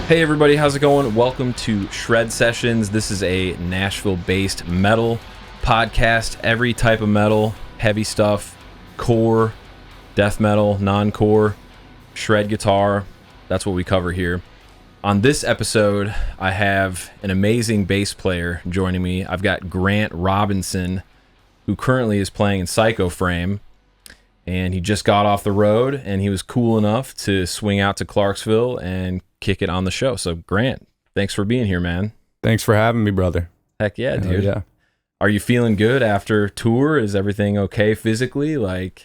Hey everybody, how's it going? Welcome to Shred Sessions. This is a Nashville-based metal podcast. Every type of metal, heavy stuff, core, death metal, non-core, shred guitar. That's what we cover here. On this episode, I have an amazing bass player joining me. I've got Grant Robinson, who currently is playing in Psycho Frame. And he just got off the road, and he was cool enough to swing out to Clarksville and kick it on the show. So, Grant, thanks for being here, man. Thanks for having me, brother. Heck yeah, dude. Yeah. Are you feeling good after tour? Is everything okay physically?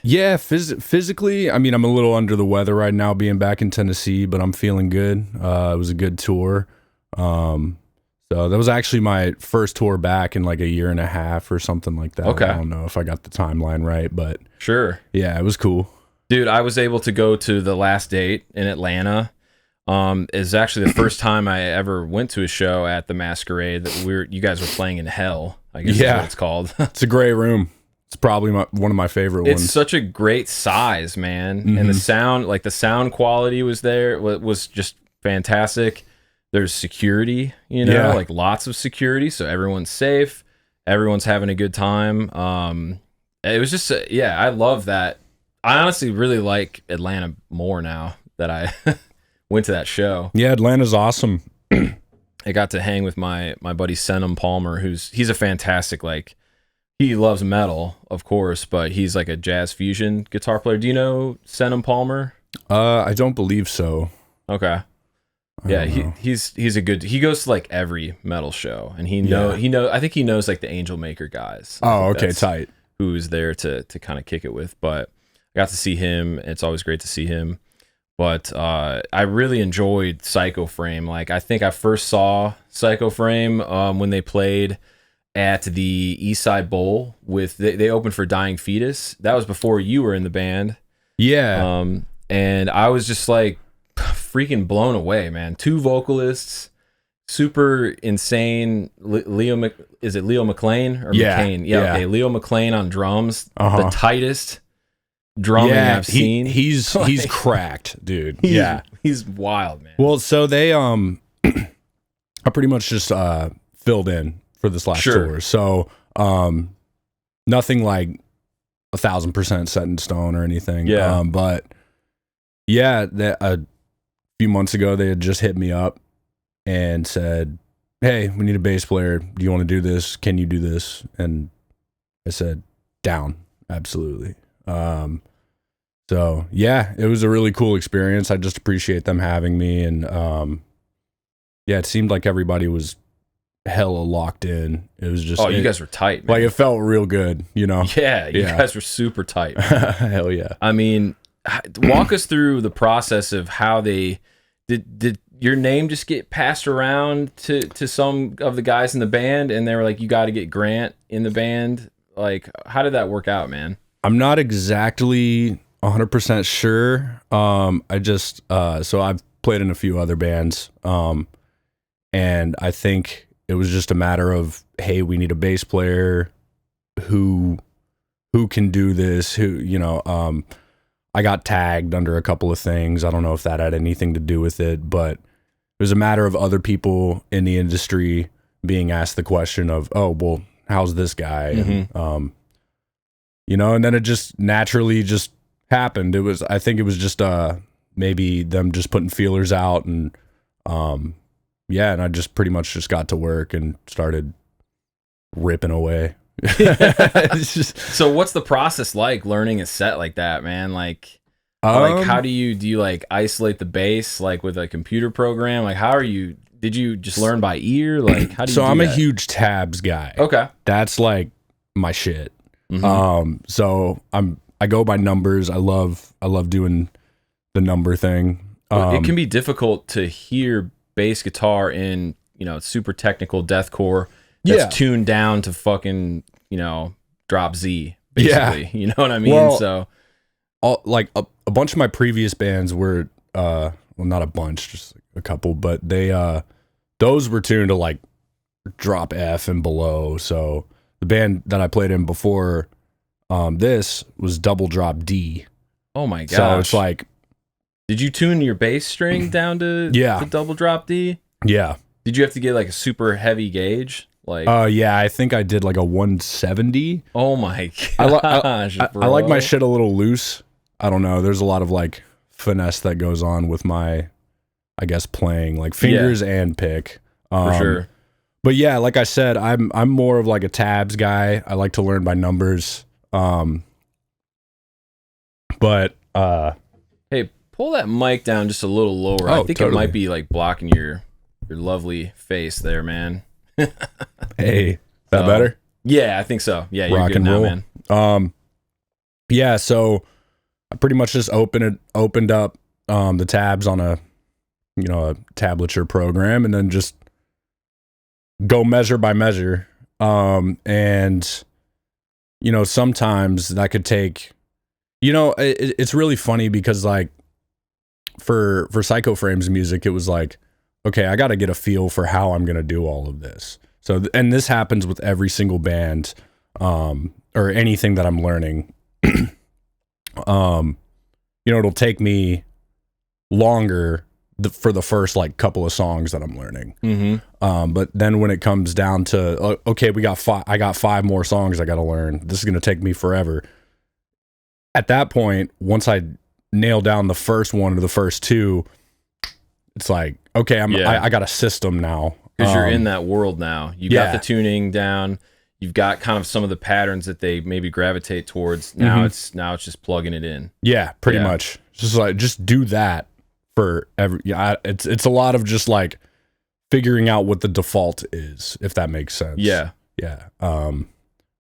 Yeah, physically, I mean, I'm a little under the weather right now being back in Tennessee, but I'm feeling good. It was a good tour. So that was actually my first tour back in like a year and a half or something like that. Okay. I don't know if I got the timeline right, but sure. Yeah, it was cool. Dude, I was able to go to the Last Date in Atlanta. It's actually the first time I ever went to a show at the Masquerade that you guys were playing in Hell, I guess is what it's called. It's a great room. It's probably one of my favorite ones. It's such a great size, man. Mm-hmm. And the sound quality was there, was just fantastic. There's security, like lots of security, so everyone's safe. Everyone's having a good time. It was just, I love that. I honestly really like Atlanta more now that I went to that show. Yeah, Atlanta's awesome. I got to hang with my buddy Sen'am Palmer, he's a fantastic, he loves metal, of course, but he's like a jazz fusion guitar player. Do you know Sen'am Palmer? I don't believe so. Okay. Yeah, he's a good. He goes to like every metal show, and I think he knows like the Angelmaker guys. Oh, okay, tight. Who's there to kind of kick it with? But I got to see him. It's always great to see him. But I really enjoyed Psycho Frame. Like I think I first saw Psycho Frame when they played at the Eastside Bowl they opened for Dying Fetus. That was before you were in the band. Yeah. And I was just like freaking blown away, man. Two vocalists, super insane. Is it Leo McLean or McCain? Yeah, okay. Leo McLean on drums, the tightest drumming I've seen. He's cracked, dude. He's wild, man. Well, so they I pretty much just filled in for this last tour. So nothing like 1,000% set in stone or anything. Yeah, but yeah, a few months ago they had just hit me up and said, hey, we need a bass player. Do you want to do this? Can you do this? And I said, down. Absolutely. So yeah, it was a really cool experience. I just appreciate them having me. And it seemed like everybody was hella locked in. It was just, you guys were tight, man. Like it felt real good, Yeah, you guys were super tight. Hell yeah. I mean, walk us through the process of how they did your name just get passed around to some of the guys in the band, and they were like, you got to get Grant in the band. Like, how did that work out, man? I'm not exactly 100% sure. I just so I've played in a few other bands, and I think it was just a matter of, hey, we need a bass player who can do this, I got tagged under a couple of things. I don't know if that had anything to do with it, but it was a matter of other people in the industry being asked the question of, oh, well, how's this guy? Mm-hmm. And, and then it just naturally just happened. I think it was just maybe them just putting feelers out, and and I just pretty much just got to work and started ripping away. So what's the process like learning a set like that, man? Like how do you like isolate the bass like with a computer program? Like did you just learn by ear? Like how do you do I'm that? A huge tabs guy. Okay. That's like my shit. Mm-hmm. So I go by numbers. I love doing the number thing. It can be difficult to hear bass guitar in, super technical deathcore that's tuned down to fucking, drop Z, basically. You know what I mean? Well, so a bunch of my previous bands were well, not a bunch, just a couple, but they those were tuned to like drop F and below. So the band that I played in before this was double drop D. Oh my gosh. So it's like Did you tune your bass string down to double drop D? Yeah. Did you have to get like a super heavy gauge? Like, yeah, I think I did like a 170. Oh my gosh, I like my shit a little loose. I don't know. There's a lot of like finesse that goes on with my, I guess, playing, like fingers and pick. For sure. But yeah, like I said, I'm more of like a tabs guy. I like to learn by numbers. But hey, pull that mic down just a little lower. I think it might be like blocking your lovely face there, man. Hey, that better? Yeah, I think so. Yeah, you're rock good and now, roll. man. Yeah, so I pretty much just opened up the tabs on a tablature program, and then just go measure by measure. And sometimes that could take, it's really funny because like for Psycho Frames music, it was like, okay, I got to get a feel for how I'm going to do all of this. So, and this happens with every single band, or anything that I'm learning. It'll take me longer for the first like couple of songs that I'm learning. Mm-hmm. But then when it comes down to, okay, I got 5 more songs I got to learn. This is going to take me forever. At that point, once I nail down the first one or the first 2, it's like, okay, I got a system now. Because you're in that world now. You got the tuning down. You've got kind of some of the patterns that they maybe gravitate towards. Now it's just plugging it in. Yeah, pretty much. Just do that for every. Yeah, it's a lot of just like figuring out what the default is, if that makes sense. Yeah.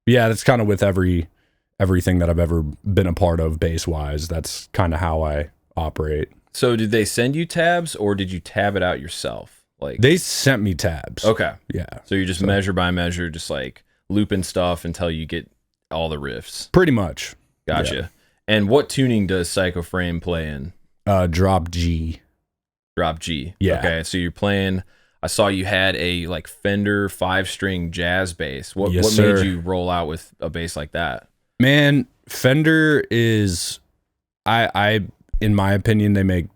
That's kind of with everything that I've ever been a part of bass wise. That's kind of how I operate. So did they send you tabs, or did you tab it out yourself? Like, they sent me tabs. Okay. Yeah. So you just measure by measure, just like looping stuff until you get all the riffs. Pretty much. Gotcha. Yeah. And what tuning does Psycho Frame play in? Drop G. Drop G. Yeah. Okay. So you're playing. I saw you had a like Fender 5-string jazz bass. What made you roll out with a bass like that? Man, Fender is, I in my opinion, they make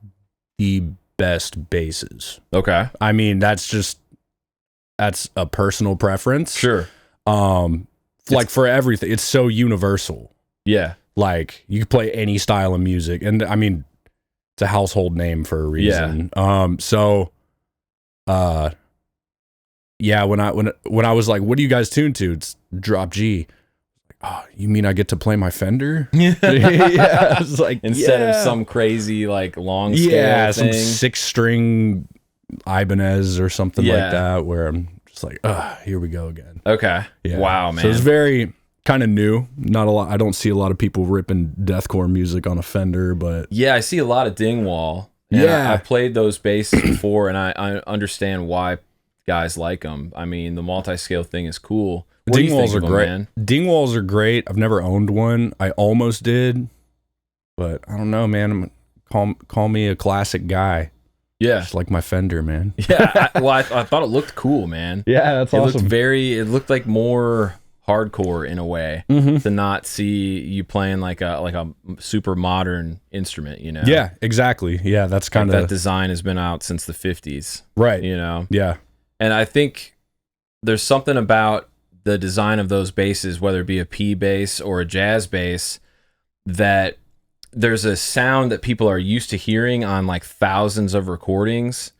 the best basses. Okay. I mean, that's a personal preference. Sure. Like for everything, it's so universal. Yeah. Like you can play any style of music, and I mean, it's a household name for a reason. Yeah. When I was like, what do you guys tune to? It's Drop G. Oh, you mean I get to play my Fender? Yeah. I was like, instead of some crazy like long scale some thing. 6-string Ibanez or something like that, where I'm just like, here we go again. Okay. Yeah. Wow, man. So it's very kind of new. Not a lot. I don't see a lot of people ripping deathcore music on a Fender, but yeah, I see a lot of Dingwall. I played those basses before, and I understand why guys like them. I mean, the multi-scale thing is cool. Dingwalls are great. Man? Dingwalls are great. I've never owned one. I almost did, but I don't know, man. Call me a classic guy. Yeah, just like my Fender, man. Yeah, I thought it looked cool, man. Yeah, that's awesome. It looked like more hardcore in a way to not see you playing like a super modern instrument. You know? Yeah, exactly. Yeah, that's kind of that design has been out since the 50s, right? You know? Yeah, and I think there's something about the design of those basses, whether it be a P bass or a jazz bass, that there's a sound that people are used to hearing on like thousands of recordings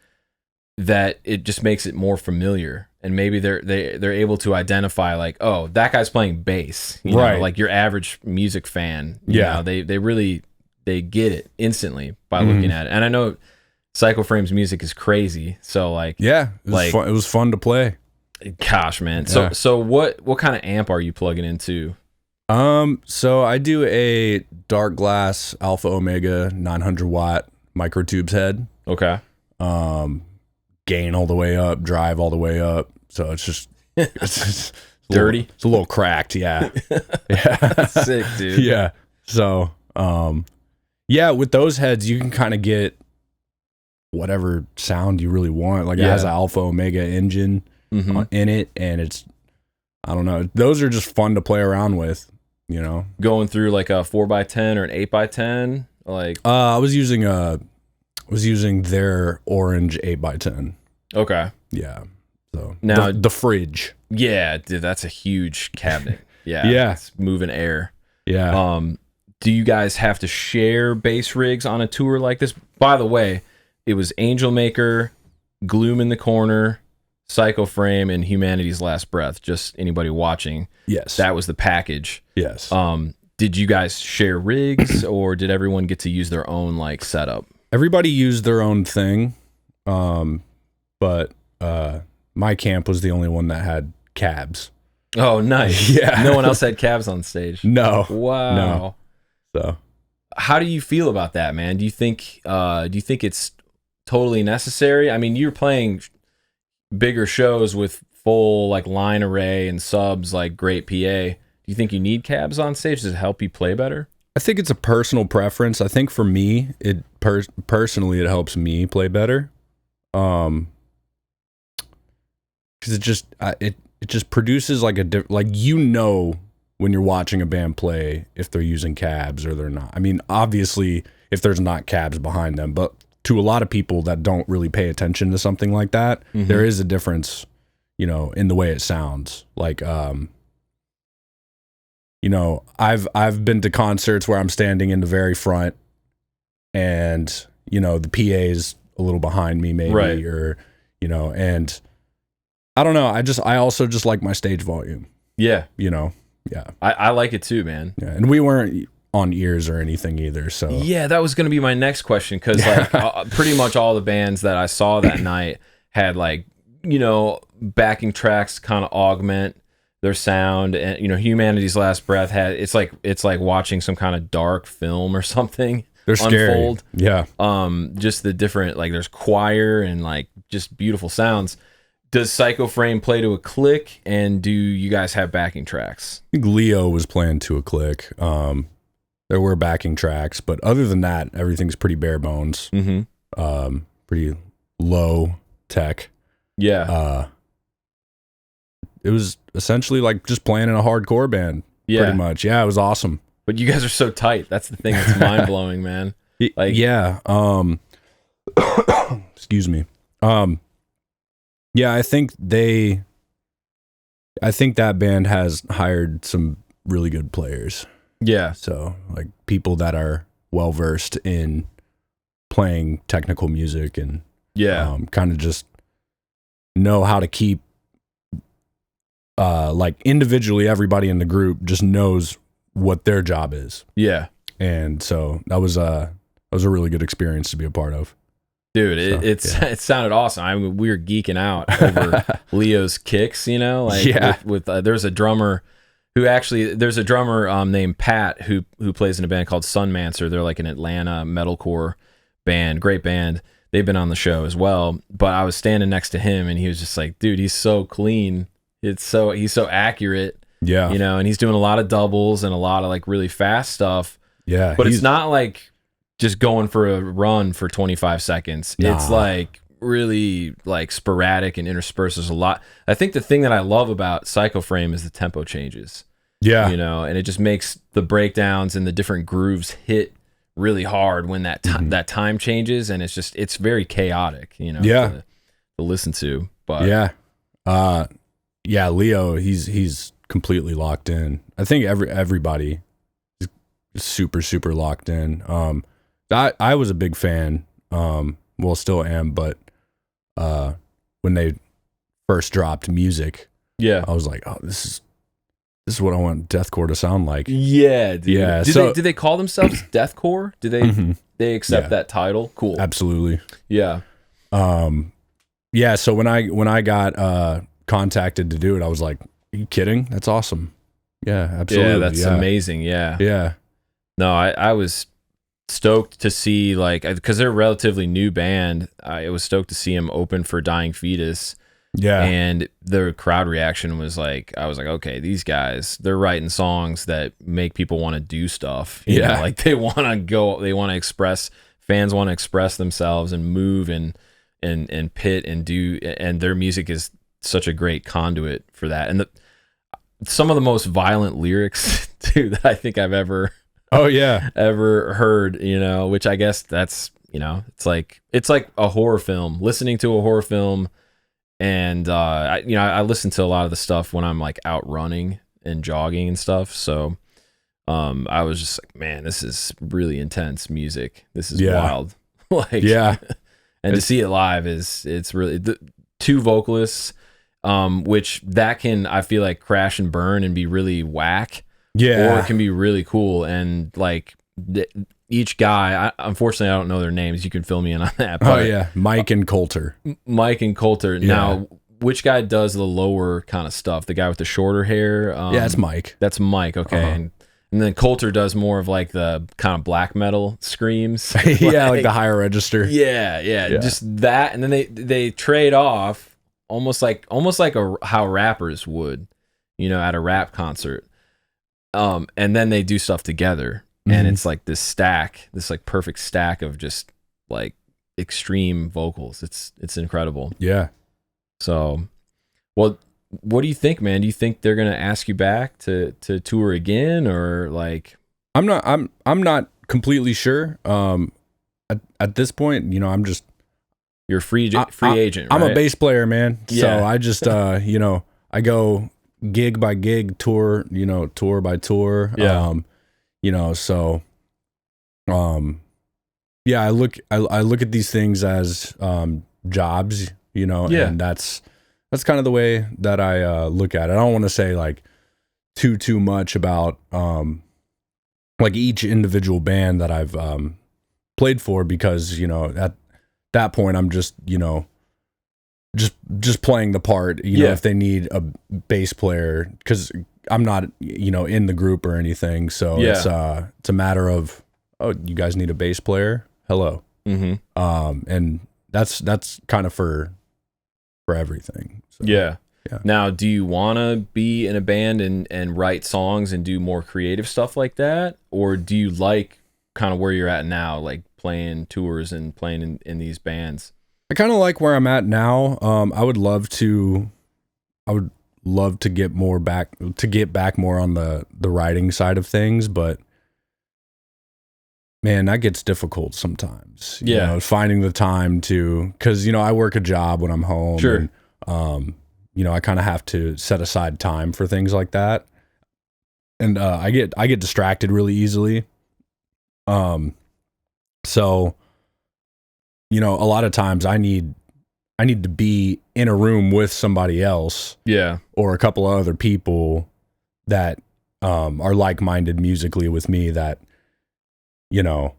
that it just makes it more familiar. And maybe they're able to identify like, oh, that guy's playing bass, you know, like your average music fan. You know, they really get it instantly by looking at it. And I know Psycho Frames music is crazy, so like, it was fun to play. Gosh, man. So what kind of amp are you plugging into? So I do a Darkglass Alpha Omega 900 watt microtubes head. Okay. Gain all the way up, drive all the way up. So it's just it's dirty. It's a little cracked, yeah. Sick, dude. Yeah. So with those heads you can kind of get whatever sound you really want. Like it has an Alpha Omega engine in it, and it's, I don't know, those are just fun to play around with, you know. Going through like a 4x10 or an 8x10, like I was using a was using their orange 8x10. Okay. Yeah. So now the fridge. Yeah, dude, that's a huge cabinet. Yeah. Yeah. It's moving air. Yeah. Do you guys have to share bass rigs on a tour like this? By the way, it was Angelmaker, Gloom in the Corner, Psycho Frame, and Humanity's Last Breath. Just anybody watching. Yes. That was the package. Yes. Did you guys share rigs, or did everyone get to use their own like setup? Everybody used their own thing, but my camp was the only one that had cabs. Oh, nice. Yeah. No one else had cabs on stage. No. Wow. No. So, how do you feel about that, man? Do you think it's totally necessary? I mean, you're playing bigger shows with full like line array and subs, like great PA. Do you think you need cabs on stage? Does it help you play better? I think it's a personal preference. I think for me, it personally it helps me play better. Because it just produces like when you're watching a band play if they're using cabs or they're not. I mean, obviously if there's not cabs behind them, but to a lot of people that don't really pay attention to something like that, there is a difference, in the way it sounds. Like, I've been to concerts where I'm standing in the very front and, the PA's a little behind me maybe, right. or, and I don't know. I also just like my stage volume. Yeah. Yeah. I like it too, man. Yeah. And we weren't on ears or anything either. So yeah, that was going to be my next question. Cause like pretty much all the bands that I saw that night had like, backing tracks kind of augment their sound, and Humanity's Last Breath had it's like watching some kind of dark film or something. They're unfold. Scary. Yeah. Just the different, like there's choir and like just beautiful sounds. Does Psycho Frame play to a click, and do you guys have backing tracks? I think Leo was playing to a click. There were backing tracks, but other than that, everything's pretty bare bones. Pretty low tech. Yeah. It was essentially like just playing in a hardcore band. Yeah. Pretty much. Yeah, it was awesome. But you guys are so tight. That's the thing that's mind blowing, man. Like, yeah. Excuse me. Yeah, I think that band has hired some really good players. Yeah. So like people that are well versed in playing technical music and kind of just know how to keep like individually everybody in the group just knows what their job is. Yeah. And so that was a really good experience to be a part of. Dude, it sounded awesome. I mean, we were geeking out over Leo's kicks, with there's a drummer named Pat who plays in a band called Sunmancer. They're like an Atlanta metalcore band, great band. They've been on the show as well. But I was standing next to him and he was just like, dude, he's so clean. He's so accurate. Yeah. And he's doing a lot of doubles and a lot of like really fast stuff. Yeah. But it's not like just going for a run for 25 seconds. Nah. It's like really like sporadic and intersperses a lot. I think the thing that I love about Psycho Frame is the tempo changes. Yeah. And it just makes the breakdowns and the different grooves hit really hard when that that time changes, and it's very chaotic, to listen to. But Leo, he's completely locked in. I think everybody is super, super locked in. I was a big fan, still am, but when they first dropped music, I was like, oh, this is what I want deathcore to sound like. Yeah, dude. Yeah. Do they call themselves deathcore? Do they accept that title? Cool. Absolutely. Yeah. So when I got contacted to do it, I was like, are you kidding? That's awesome. Yeah, absolutely. Yeah, that's amazing. Yeah. Yeah. No, I was stoked to see, like, because they're a relatively new band. I was stoked to see them open for Dying Fetus. Yeah. And the crowd reaction was like, I was like, okay, these guys, they're writing songs that make people want to do stuff. You know, like they want to express, fans want to express themselves and move and pit and do, and their music is such a great conduit for that. And some of the most violent lyrics too that I think I've ever heard, which I guess that's, You know, it's like a horror film. Listening to a horror film, and I listen to a lot of the stuff when I'm like out running and jogging and stuff. So I was just like, man, this is really intense music. This is wild. Like, yeah. And to see it live it's really the two vocalists, which that can, I feel like, crash and burn and be really whack. Yeah. Or it can be really cool. And like each guy, unfortunately, I don't know their names. You can fill me in on that. But, oh yeah, Mike and Coulter. Mike and Coulter. Yeah. Now, which guy does the lower kind of stuff? The guy with the shorter hair? Yeah, it's Mike. That's Mike. Okay, and then Coulter does more of like the kind of black metal screams. Yeah, like the higher register. Yeah, just that, and then they trade off almost like how rappers would, you know, at a rap concert. And then they do stuff together. And it's like this like perfect stack of just like extreme vocals. It's incredible. Yeah. So, well, what do you think, man? Do you think they're gonna ask you back to tour again, or like? I'm not completely sure. At this point, you know, I'm just you're a free agent. Right? I'm a bass player, man. Yeah. So I just you know, I go gig by gig, tour by tour. Yeah. You know, so, yeah, I look at these things as jobs, you know, and that's kind of the way that I look at it. I don't want to say like too much about like each individual band that I've played for, because, you know, at that point I'm just, you know, just playing the part, you know, if they need a bass player, because I'm not, you know, in the group or anything. So it's a matter of, oh, you guys need a bass player? Hello. And that's kind of for everything. So, yeah. Now, do you want to be in a band and write songs and do more creative stuff like that? Or do you like kind of where you're at now, like playing tours and playing in these bands? I kind of like where I'm at now. I would love to get back more on the writing side of things, but man, that gets difficult sometimes. You know, finding the time to, because, you know, I work a job when I'm home. Sure. And, you know, I kind of have to set aside time for things like that, and I get distracted really easily. So, you know, a lot of times I need to be in a room with somebody else, or a couple of other people that are like-minded musically with me, that, you know,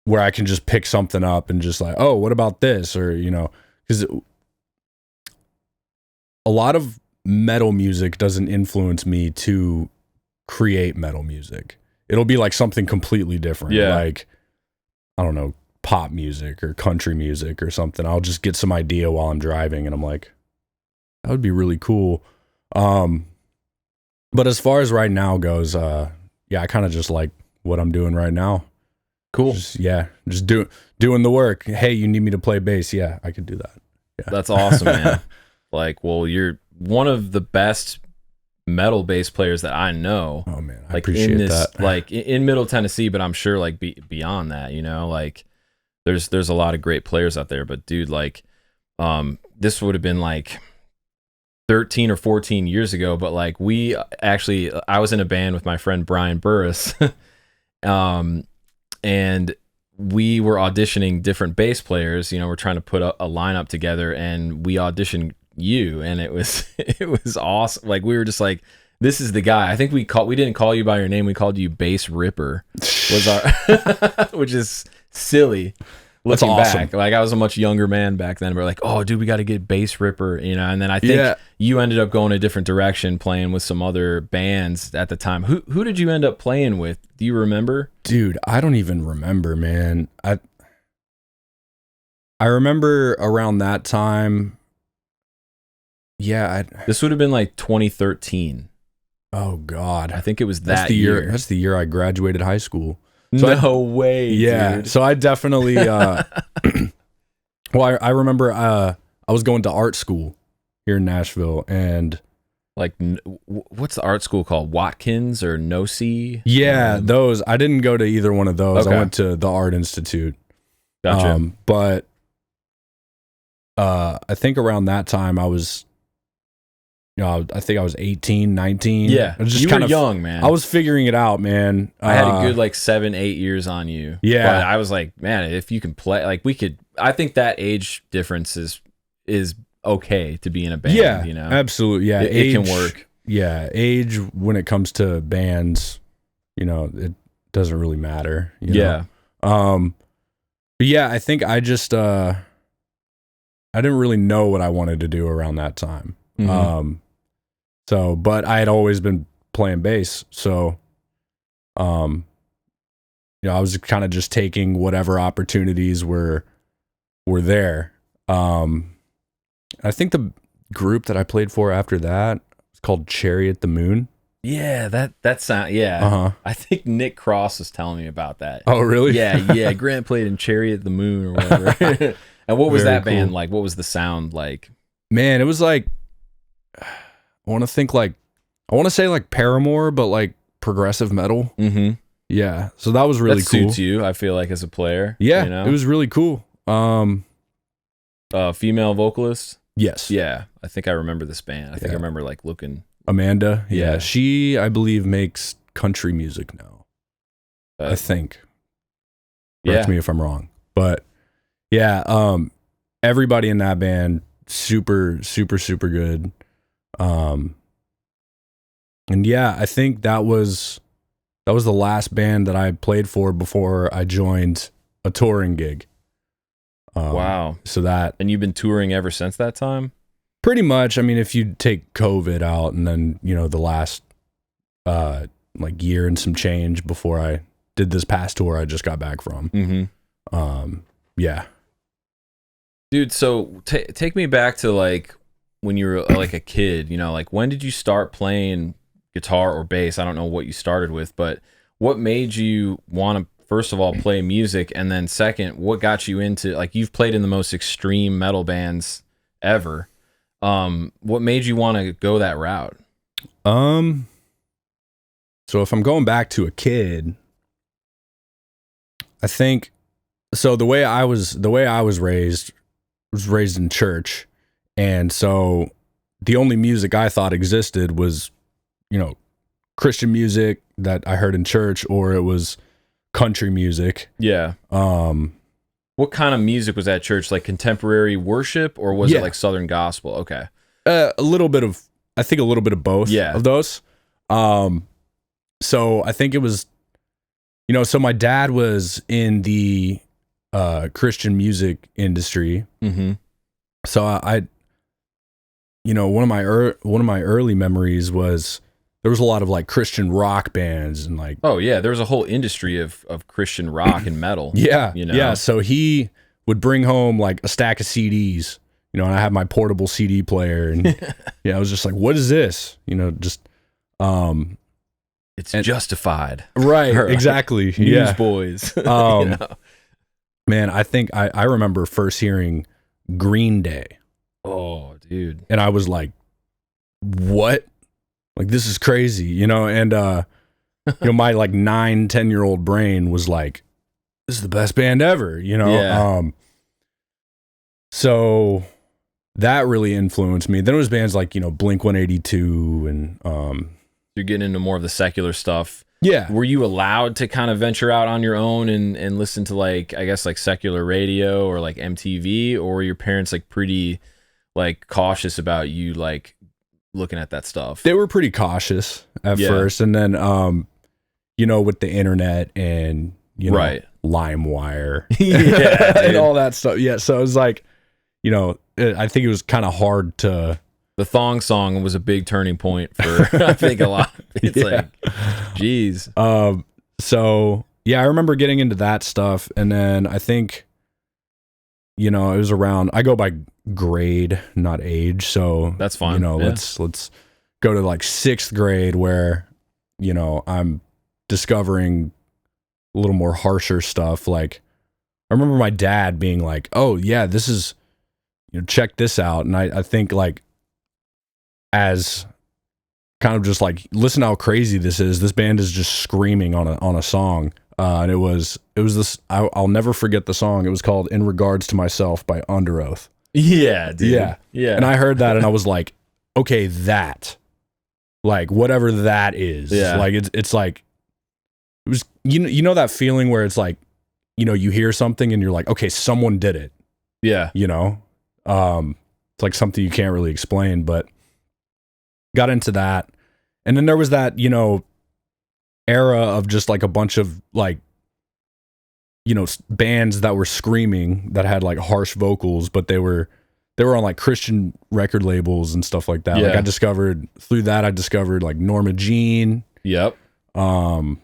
where I can just pick something up and just like, oh, what about this? Or, you know, because a lot of metal music doesn't influence me to create metal music. It'll be like something completely different. Like, I don't know, pop music or country music or something. I'll just get some idea while I'm driving and I'm like, that would be really cool. But as far as right now goes, I kind of just like what I'm doing right now. Cool. Just doing the work. Hey, you need me to play bass? Yeah, I could do that. Yeah. That's awesome, man. Like, well, you're one of the best metal bass players that I know. Oh man, I like appreciate that. Like in Middle Tennessee, but I'm sure like beyond that, you know, like there's a lot of great players out there. But dude, like, this would have been like 13 or 14 years ago. But like I was in a band with my friend Brian Burris, and we were auditioning different bass players. You know, we're trying to put a lineup together, and we auditioned you, and it was awesome. Like, we were just like, this is the guy. I think we didn't call you by your name, we called you Bass Ripper, was our which is silly looking back. Like, I was a much younger man back then. We're like, oh dude, we got to get Bass Ripper, you know. And then I think you ended up going a different direction, playing with some other bands at the time. Who did you end up playing with? Do you remember? Dude, I don't even remember, man. I remember around that time. Yeah, this would have been like 2013. Oh God, I think it was that year. That's the year I graduated high school. So no way. Yeah, dude. So I definitely. Well, I remember I was going to art school here in Nashville, and like, what's the art school called? Watkins or No-C? Yeah, those. I didn't go to either one of those. Okay. I went to the Art Institute. Gotcha. But I think around that time I was, I think I was 18, 19. Yeah, I was just you kind were of young, man. I was figuring it out, man. I had a good like 7-8 years on you. Yeah. But I was like, man, if you can play, like I think that age difference is okay to be in a band. Yeah, you know, absolutely. Yeah, it can work. Yeah, age when it comes to bands, it doesn't really matter. Yeah. But yeah, I think I just I didn't really know what I wanted to do around that time. Mhm. So, but I had always been playing bass, so I was kind of just taking whatever opportunities were there. I think the group that I played for after that was called Chariot the Moon. Yeah, that sound. Yeah, Uh-huh. I think Nick Cross was telling me about that. Oh, really? Yeah. Grant played in Chariot the Moon or whatever. And what was Very that band cool. like? What was the sound like? Man, it was like, I want to say like Paramore, but like progressive metal. Mm-hmm. Yeah. So that was really that cool. Suits you, I feel like, as a player. Yeah. You know? It was really cool. Female vocalist. Yes. Yeah, I think I remember this band. I think I remember like looking. Amanda. Yeah. She, I believe, makes country music now. I think. Correct me if I'm wrong. But yeah, everybody in that band, super, super, super good. And yeah, I think that was the last band that I played for before I joined a touring gig. Wow. So that, and you've been touring ever since that time? pretty much. I mean, if you take COVID out and then, the last like year and some change before I did this past tour I just got back from. Mm-hmm. Yeah. Dude, so take me back to like when you were like a kid, like when did you start playing guitar or bass? I don't know what you started with, but what made you want to, first of all, play music, and then second, what got you into, like, you've played in the most extreme metal bands ever. What made you want to go that route? So if I'm going back to a kid, I think, so the way I was raised in church, and so the only music I thought existed was, Christian music that I heard in church, or it was country music. Yeah. What kind of music was at church? Like contemporary worship, or was it like Southern gospel? Okay. I think a little bit of both. Yeah. Of those. So I think it was, so my dad was in the Christian music industry. Mm-hmm. So I one of my early memories was there was a lot of like Christian rock bands and like, oh yeah, there was a whole industry of Christian rock and metal. Yeah. Yeah. So he would bring home like a stack of CDs, and I had my portable CD player, and I was just like, what is this? Just it's Justified. Right. Exactly. Newsboys. Man, I think I remember first hearing Green Day. Oh, dude. And I was like, what? Like, this is crazy, and my like 9-10-year-old brain was like, this is the best band ever, Yeah. So that really influenced me. Then it was bands like, Blink-182 and you're getting into more of the secular stuff. Yeah. Were you allowed to kind of venture out on your own and listen to like, I guess like secular radio or like MTV, or were your parents like pretty like cautious about you like looking at that stuff? They were pretty cautious at first, and then with the internet and right. LimeWire and all that stuff. Yeah, so it was like, I think it was kind of hard to. The thong song was a big turning point for I think a lot. It's like, geez. So yeah, I remember getting into that stuff, and then I think, it was around. I go by grade, not age, so that's fine. Let's go to like 6th grade, where I'm discovering a little more harsher stuff. Like, I remember my dad being like, oh yeah, this is, check this out. And I think like, as kind of just like, listen how crazy this is. This band is just screaming on a song. And it was this. I'll never forget the song. It was called "In Regards to Myself" by Under Oath. Yeah, dude. Yeah. And I heard that, and I was like, okay, that, like, whatever that is, like, it's like, it was, you know that feeling where it's like, you hear something and you're like, okay, someone did it. Yeah. It's like something you can't really explain, but got into that. And then there was that, era of just like a bunch of like, bands that were screaming that had like harsh vocals, but they were on like Christian record labels and stuff like that. Yeah. Like I discovered like Norma Jean. Yep. The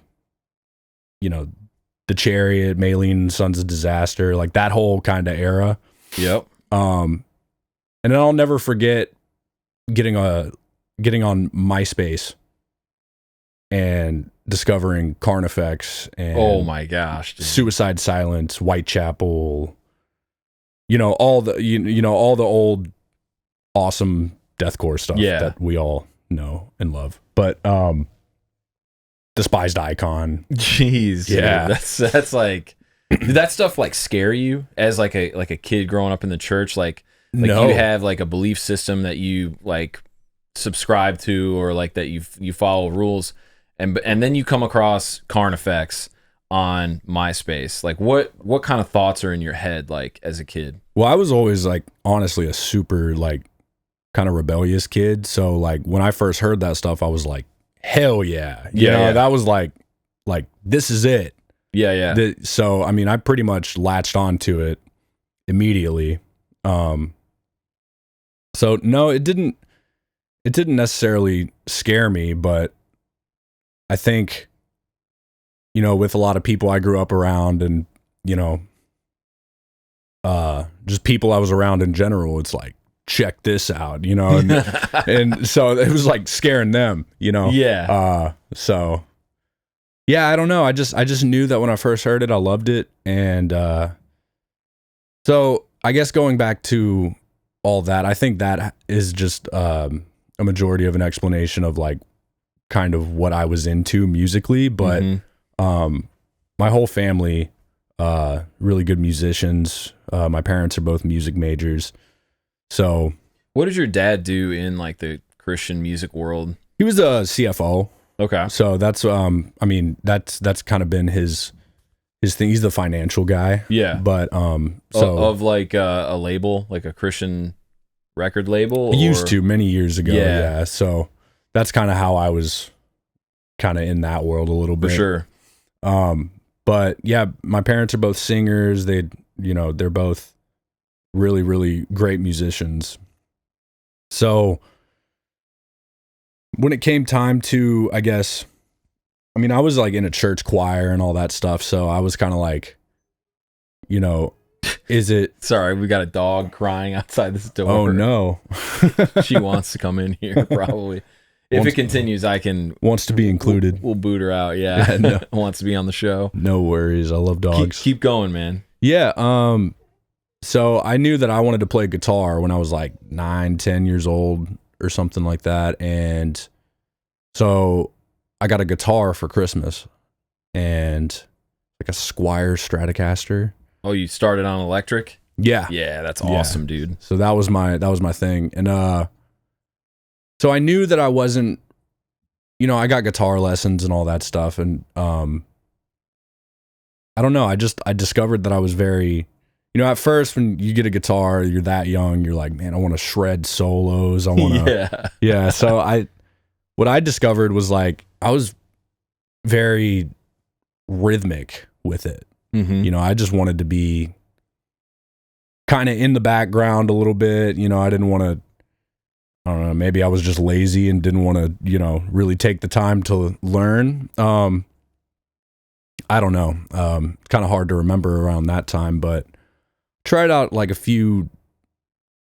Chariot, Maylene, Sons of Disaster, like that whole kind of era. Yep. And then I'll never forget getting on MySpace and discovering Carnifex and oh my gosh, dude. Suicide Silence, Whitechapel, all the all the old awesome deathcore stuff that we all know and love. But Despised Icon. Jeez. Yeah. Dude, that's like, did that stuff like scare you as like a kid growing up in the church? Like no. You have like a belief system that you like subscribe to, or like that you follow rules, and then you come across Carnifex on MySpace. Like what kind of thoughts are in your head like as a kid? Well, I was always like honestly a super like kind of rebellious kid. So like when I first heard that stuff, I was like, hell yeah. That was like this is it. Yeah. So I mean, I pretty much latched onto it immediately. So no, it didn't necessarily scare me, but I think, with a lot of people I grew up around and, just people I was around in general, it's like, check this out, and, and so it was like scaring them, Yeah. So yeah, I don't know. I just knew that when I first heard it, I loved it. And, so I guess going back to all that, I think that is just, a majority of an explanation of like kind of what I was into musically, but my whole family really good musicians. My parents are both music majors. So what did your dad do in like the Christian music world? He was a CFO. Okay. So that's that's kind of been his thing. He's the financial guy. Yeah. But so of like a label, like a Christian record label? I used to many years ago. Yeah. Yeah. So that's kind of how I was kind of in that world a little bit. For sure. But yeah, my parents are both singers. They're both really, really great musicians. So when it came time to, I guess, I was like in a church choir and all that stuff. So I was kind of like, is it... Sorry, we got a dog crying outside this door. Oh, no. She wants to come in here, probably. If it continues, I can... Wants to be included. We'll boot her out, yeah. No. Wants to be on the show. No worries. I love dogs. Keep going, man. Yeah. So I knew that I wanted to play guitar when I was like 9-10 years old or something like that. And so I got a guitar for Christmas and like a Squier Stratocaster. Oh, you started on electric? Yeah. Yeah, that's awesome, dude. So that was my thing. And so I knew that I wasn't, I got guitar lessons and all that stuff. And I don't know, I discovered that I was very, at first when you get a guitar, you're that young, you're like, man, I want to shred solos. I want to Yeah. So what I discovered was like I was very rhythmic with it. Mm-hmm. I just wanted to be kind of in the background a little bit. I didn't want to, I don't know, maybe I was just lazy and didn't want to, really take the time to learn. I don't know. Kind of hard to remember around that time, but tried out like a few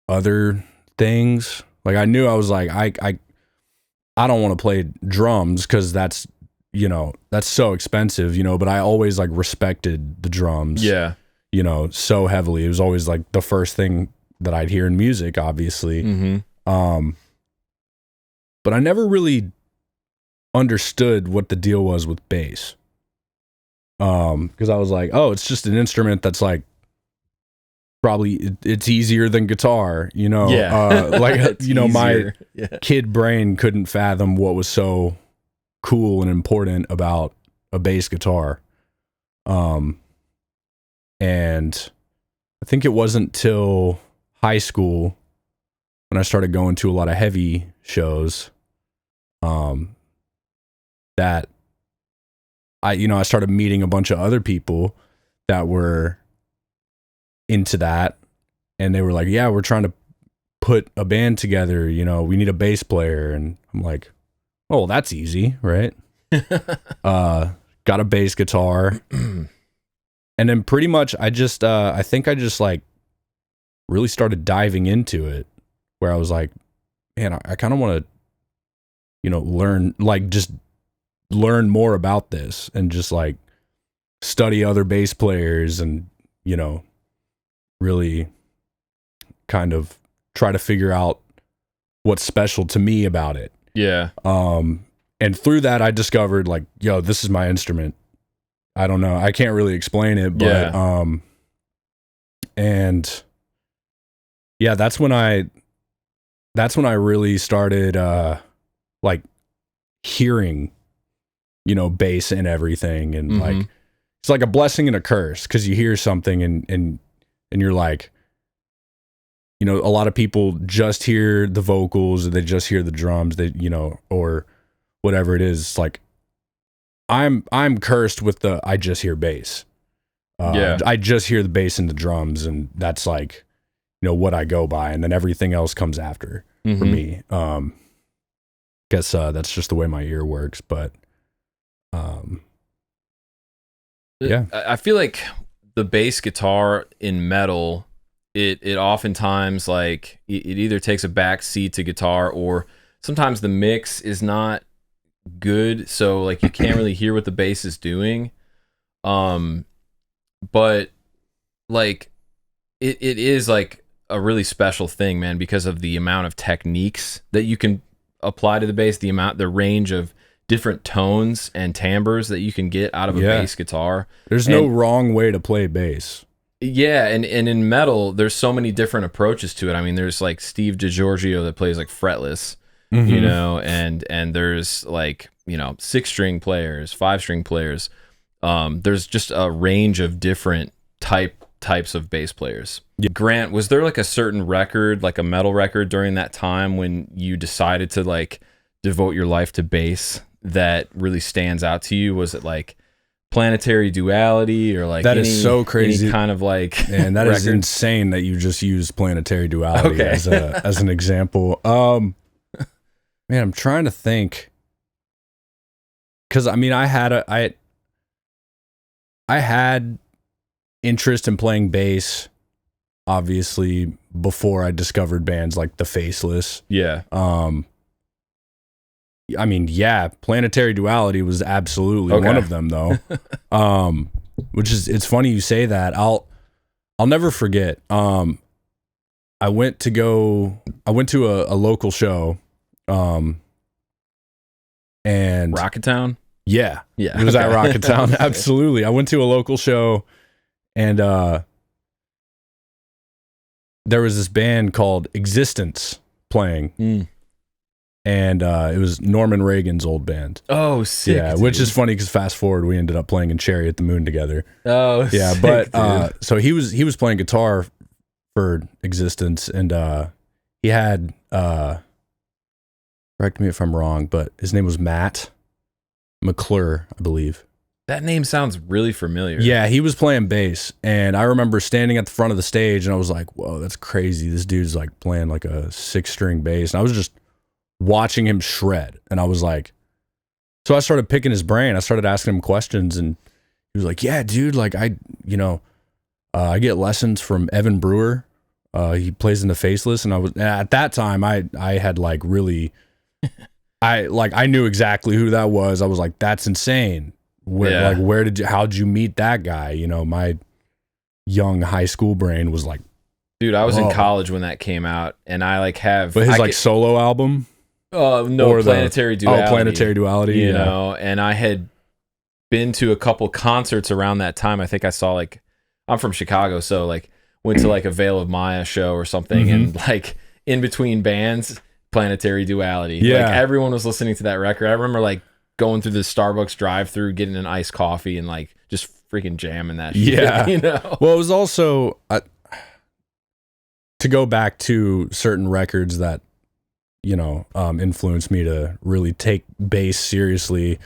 other things. Like I knew I was like, I don't want to play drums because that's so expensive, but I always like respected the drums. Yeah. So heavily. It was always like the first thing that I'd hear in music, obviously. Mm-hmm. But I never really understood what the deal was with bass. because I was like, oh, it's just an instrument that's like probably it's easier than guitar, you know. Like you know, my kid brain couldn't fathom what was so cool and important about a bass guitar. And I think it wasn't till high school when I started going to a lot of heavy shows, that I started meeting a bunch of other people that were into that, and they were like, yeah, we're trying to put a band together, you know, we need a bass player. And I'm like, oh, well, that's easy, right? Got a bass guitar. And then pretty much I think I just like really started diving into it, where I was like, man, I kind of want to, you know, learn more about this and just like study other bass players and, you know, really kind of try to figure out what's special to me about it. Yeah. And through that I discovered like, yo, this is my instrument. I don't know. I can't really explain it, but and yeah, that's when I really started like hearing, you know, bass and everything, and like it's like a blessing and a curse, because you hear something and you're like, you know, a lot of people just hear the vocals, or they just hear the drums, they, you know, or whatever it is. Like I'm cursed with the I just hear bass. I just hear the bass and the drums, and that's like, you know, what I go by, and then everything else comes after for me. Guess that's just the way my ear works, but yeah. I feel like the bass guitar in metal, it oftentimes like it either takes a back seat to guitar, or sometimes the mix is not good, so like you can't really hear what the bass is doing. But like it is like a really special thing, man, because of the amount of techniques that you can apply to the bass, the range of different tones and timbres that you can get out of a bass guitar. There's no wrong way to play bass. Yeah, and in metal, there's so many different approaches to it. I mean, there's like Steve DiGiorgio that plays like fretless, you know, and there's like, you know, 6-string players, 5-string players. There's just a range of different types of bass players. Yeah. Grant, was there like a certain record, like a metal record during that time when you decided to like devote your life to bass that really stands out to you? Was it like Planetary, Duality, or like that is so crazy, any kind of like and that is insane that you just used Planetary Duality as an example. Man, I'm trying to think, because I mean I had interest in playing bass obviously before I discovered bands like the Faceless. Yeah. I mean, yeah, Planetary Duality was absolutely one of them, though. Which is, it's funny you say that. I'll never forget. I went to a local show, and Rocketown. Yeah, it was at Rocketown. Absolutely, I went to a local show, and there was this band called Existence playing. And it was Norman Reagan's old band. Oh, sick. Yeah, dude. Which is funny because fast forward, we ended up playing in Chariot the Moon together. Oh, yeah, sick, but so he was playing guitar for Existence, and he had correct me if I'm wrong, but his name was Matt McClure, I believe. That name sounds really familiar. Yeah, he was playing bass, and I remember standing at the front of the stage, and I was like, "Whoa, that's crazy! This dude's like playing like a 6-string bass," and I was just watching him shred, and I was like, so I started picking his brain. I started asking him questions, and he was like, yeah, dude, like I get lessons from Evan Brewer. He plays in the Faceless, and I was, at that time I had like really, I knew exactly who that was. I was like, that's insane. How'd you meet that guy? You know, my young high school brain was like, dude, I was in college when that came out, and I like have, but his solo album. No, Planetary Duality. Oh, Planetary Duality. You know, and I had been to a couple concerts around that time. I think I saw like, I'm from Chicago, so like went to like a Veil of Maya show or something, and like in between bands, Planetary, Duality. Yeah. Like everyone was listening to that record. I remember like going through the Starbucks drive-through, getting an iced coffee, and like just freaking jamming that shit. Yeah. You know? Well, it was also to go back to certain records that, you know, influenced me to really take bass seriously.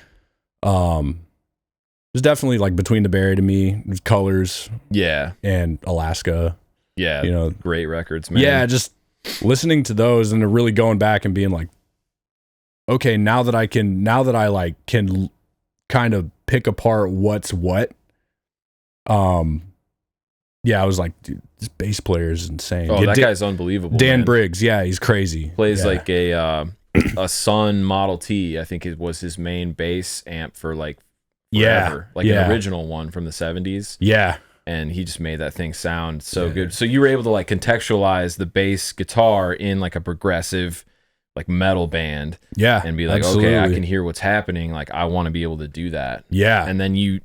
It was definitely like Between the Buried and Me, Colors, Yeah. and Alaska. Yeah. You know, great records, man. yeah, just listening to those and really going back and being like, okay, now that I like can kind of pick apart what's what. Yeah, I was like, dude, this bass player is insane. Oh, Yeah, that guy's unbelievable. Dan man. Briggs, yeah, he's crazy. Plays Yeah. like a Sun Model T. I think it was his main bass amp for like forever. Like an original one from the 70s. Yeah. And he just made that thing sound so good. So you were able to like contextualize the bass guitar in like a progressive like metal band. Yeah. And be like, absolutely. okay, I can hear what's happening. Like I want to be able to do that. Yeah. And then you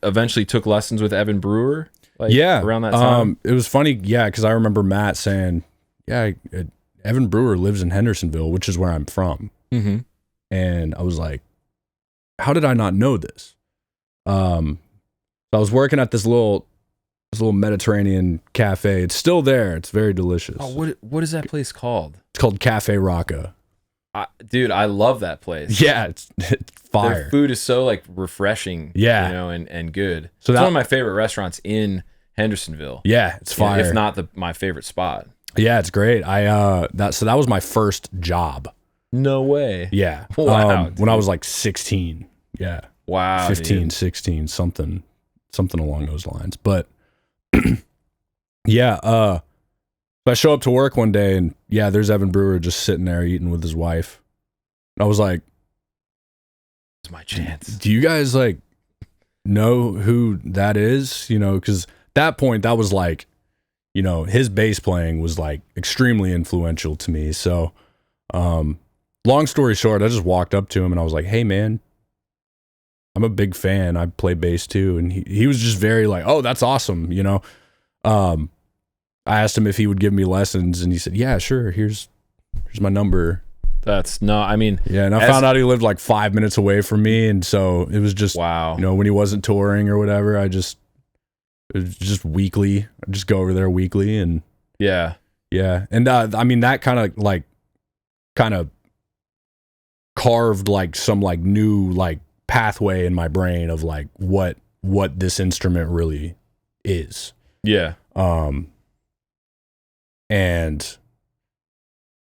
eventually took lessons with Evan Brewer. Like, around that time. It was funny, yeah, because I remember Matt saying, yeah, Evan Brewer lives in Hendersonville, which is where I'm from. Mm-hmm. And I was like, how did I not know this? So I was working at this little Mediterranean cafe. It's still there. It's very delicious. Oh, what is that place called? It's called Cafe Rakka. Dude, I love that place. Yeah, it's fire. Their food is so like refreshing. Yeah. You know, and good. So it's one of my favorite restaurants in Hendersonville. Yeah, it's fire. If not my favorite spot. Yeah, it's great. So that was my first job. No way. Yeah. Wow. When I was like 16. Yeah. Wow. 15, dude. 16, something along those lines. But yeah, so I show up to work one day and yeah, there's Evan Brewer just sitting there eating with his wife. And I was like, It's my chance. do you guys like know who that is? You know, because that point that was like, you know, his bass playing was like extremely influential to me. So, long story short, I just walked up to him and I was like, hey man, I'm a big fan. I play bass too. And he was just very like, oh, that's awesome. You know, I asked him if he would give me lessons and he said, yeah, sure. Here's my number. I mean, yeah. And I found out he lived like 5 minutes away from me. And so it was just, wow. you know, when he wasn't touring or whatever, it was just weekly. I'd just go over there weekly and yeah. yeah. And, I mean, that kind of carved like some like new like pathway in my brain of like what this instrument really is. Yeah. And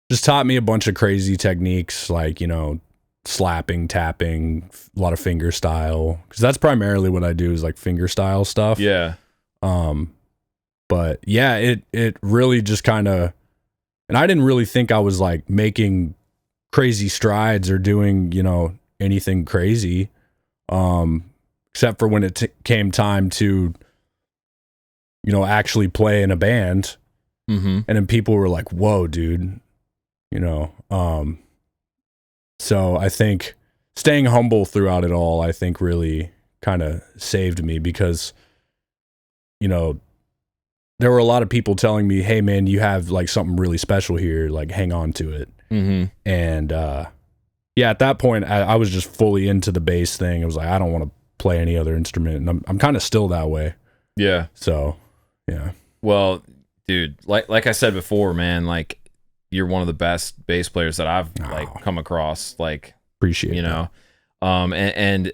just taught me a bunch of crazy techniques like, you know, slapping, tapping, a lot of finger style, because that's primarily what I do is like finger style stuff. Yeah. But yeah, it really just kind of, and I didn't really think I was like making crazy strides or doing, you know, anything crazy, except for when it came time to, you know, actually play in a band. Mm-hmm. And then people were like, whoa, dude, you know. So I think staying humble throughout it all, I think really kind of saved me because, you know, there were a lot of people telling me, hey man, you have like something really special here, like hang on to it. Mm-hmm. And yeah, at that point I was just fully into the bass thing. I was like, I don't want to play any other instrument, and I'm kind of still that way. Yeah. So yeah. Well, dude, like I said before, man, like you're one of the best bass players that I've like come across. Like, appreciate you know, and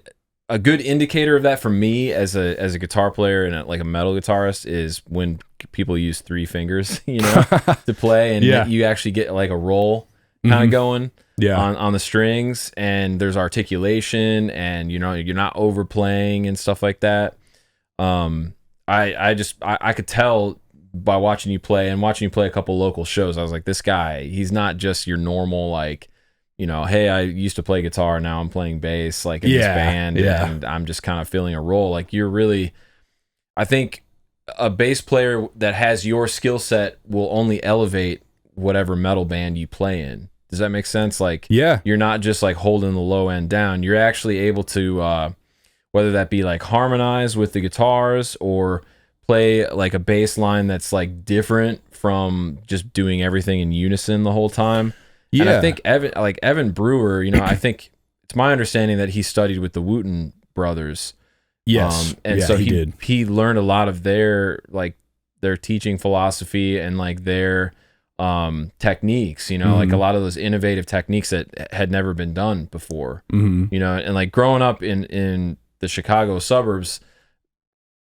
a good indicator of that for me as a guitar player and like a metal guitarist is when people use 3 fingers, you know, to play, and you actually get like a roll kind of going on the strings, and there's articulation, and you know, you're not overplaying and stuff like that. I could tell by watching you play and watching you play a couple local shows. I was like, this guy, he's not just your normal, like, you know, hey, I used to play guitar, now I'm playing bass, like in this band, and I'm just kind of filling a role. Like, you're really, I think a bass player that has your skill set will only elevate whatever metal band you play in. Does that make sense? Like, you're not just like holding the low end down. You're actually able to whether that be like harmonize with the guitars or play like a bass line that's like different from just doing everything in unison the whole time. Yeah. And I think Evan Brewer, you know, I think it's my understanding that he studied with the Wooten brothers. Yes. And yeah, so he did. he learned a lot of their teaching philosophy and like their techniques, you know, like a lot of those innovative techniques that had never been done before. You know, and like growing up in the Chicago suburbs,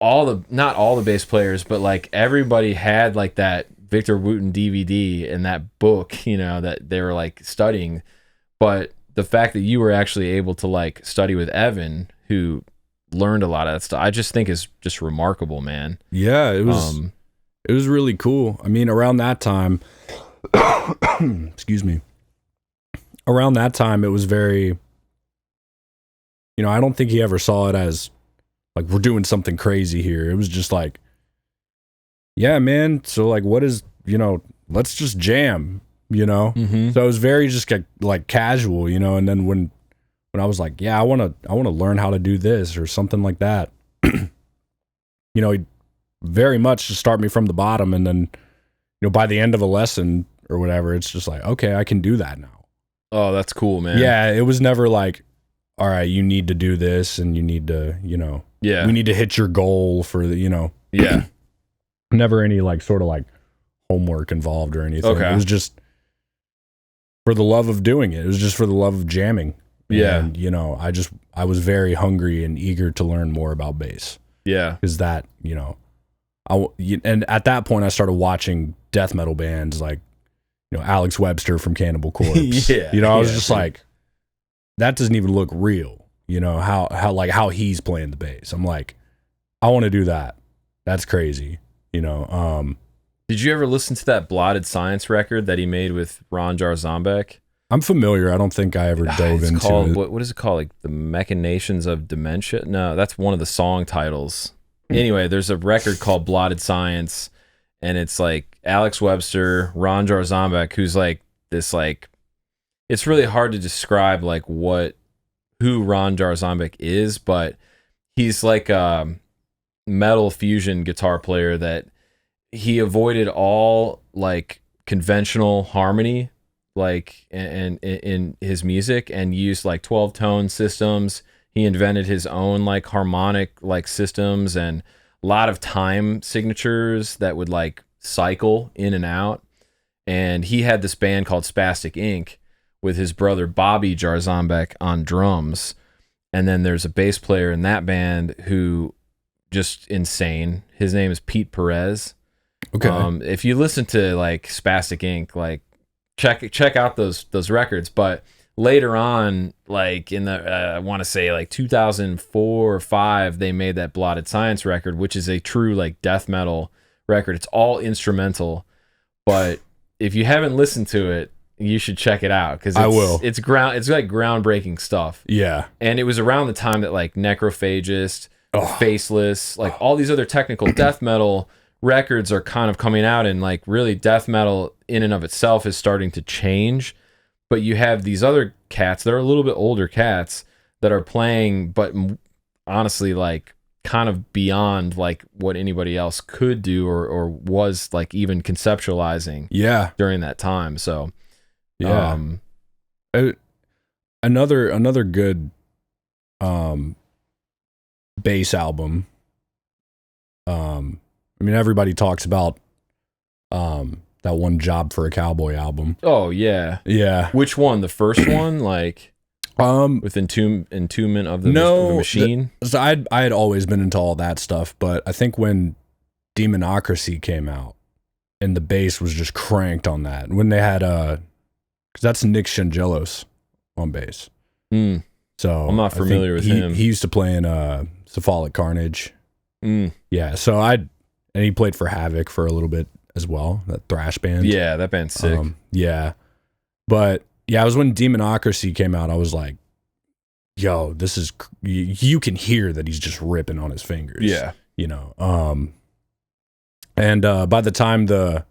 not all the bass players, but like everybody had like that Victor Wooten DVD and that book, you know, that they were like studying. But the fact that you were actually able to like study with Evan, who learned a lot of that stuff, I just think is just remarkable, man. Yeah, it was really cool. I mean, around that time, excuse me, around that time, it was very, you know, I don't think he ever saw it as like, we're doing something crazy here. It was just like, yeah, man. So like, what is, you know, let's just jam, you know? So it was very just like casual, you know? And then when I was like, yeah, I want to learn how to do this or something like that, you know, he'd very much just start me from the bottom. And then, you know, by the end of a lesson or whatever, it's just like, okay, I can do that now. Oh, that's cool, man. Yeah. It was never like, all right, you need to do this and you need to, you know, we need to hit your goal for the, you know, never any like sort of like homework involved or anything. Okay. It was just for the love of doing it. It was just for the love of jamming. Yeah. And, you know, I was very hungry and eager to learn more about bass. Yeah. Because that, you know, and at that point I started watching death metal bands like, you know, Alex Webster from Cannibal Corpse. You know, I was just like, that doesn't even look real. You know, how he's playing the bass. I'm like, I want to do that. That's crazy. You know, did you ever listen to that Blotted Science record that he made with Ron Jarzombek? I'm familiar. I don't think I ever dove into it. What is it called? Like the Machinations of Dementia? No, that's one of the song titles. Anyway, there's a record called Blotted Science, and it's like Alex Webster, Ron Jarzombek, who's like this like, it's really hard to describe like who Ron Jarzombek is, but he's like a metal fusion guitar player that he avoided all like conventional harmony like and in his music and used like 12-tone systems. He invented his own like harmonic like systems and a lot of time signatures that would like cycle in and out. And he had this band called Spastic Inc. with his brother Bobby Jarzombek on drums. And then there's a bass player in that band who just insane. His name is Pete Perez. Okay. If you listen to like Spastic Inc., like check out those records. But later on, like in the I want to say like 2004 or 5, they made that Blotted Science record, which is a true like death metal record. It's all instrumental, but if you haven't listened to it, you should check it out because I will. It's like groundbreaking stuff. Yeah. And it was around the time that like Necrophagist, Faceless, like all these other technical death metal records are kind of coming out, and like really death metal in and of itself is starting to change. But you have these other cats that are a little bit older cats that are playing, but honestly, like kind of beyond like what anybody else could do or was like even conceptualizing. Yeah. During that time. So yeah. Another good bass album. I mean, everybody talks about that one Job for a Cowboy album. Oh yeah. Yeah. Which one? The first one, like with entombment of the machine. So I had always been into all that stuff, but I think when Demonocracy came out and the bass was just cranked on that, when they had because that's Nick Shangelos on bass. So I'm not familiar with him. He used to play in Cephalic Carnage. Yeah, so and he played for Havoc for a little bit as well, that thrash band. Yeah, that band's sick. Yeah. But yeah, it was when Demonocracy came out, I was like, yo, this is, you can hear that he's just ripping on his fingers. Yeah. You know, and by the time the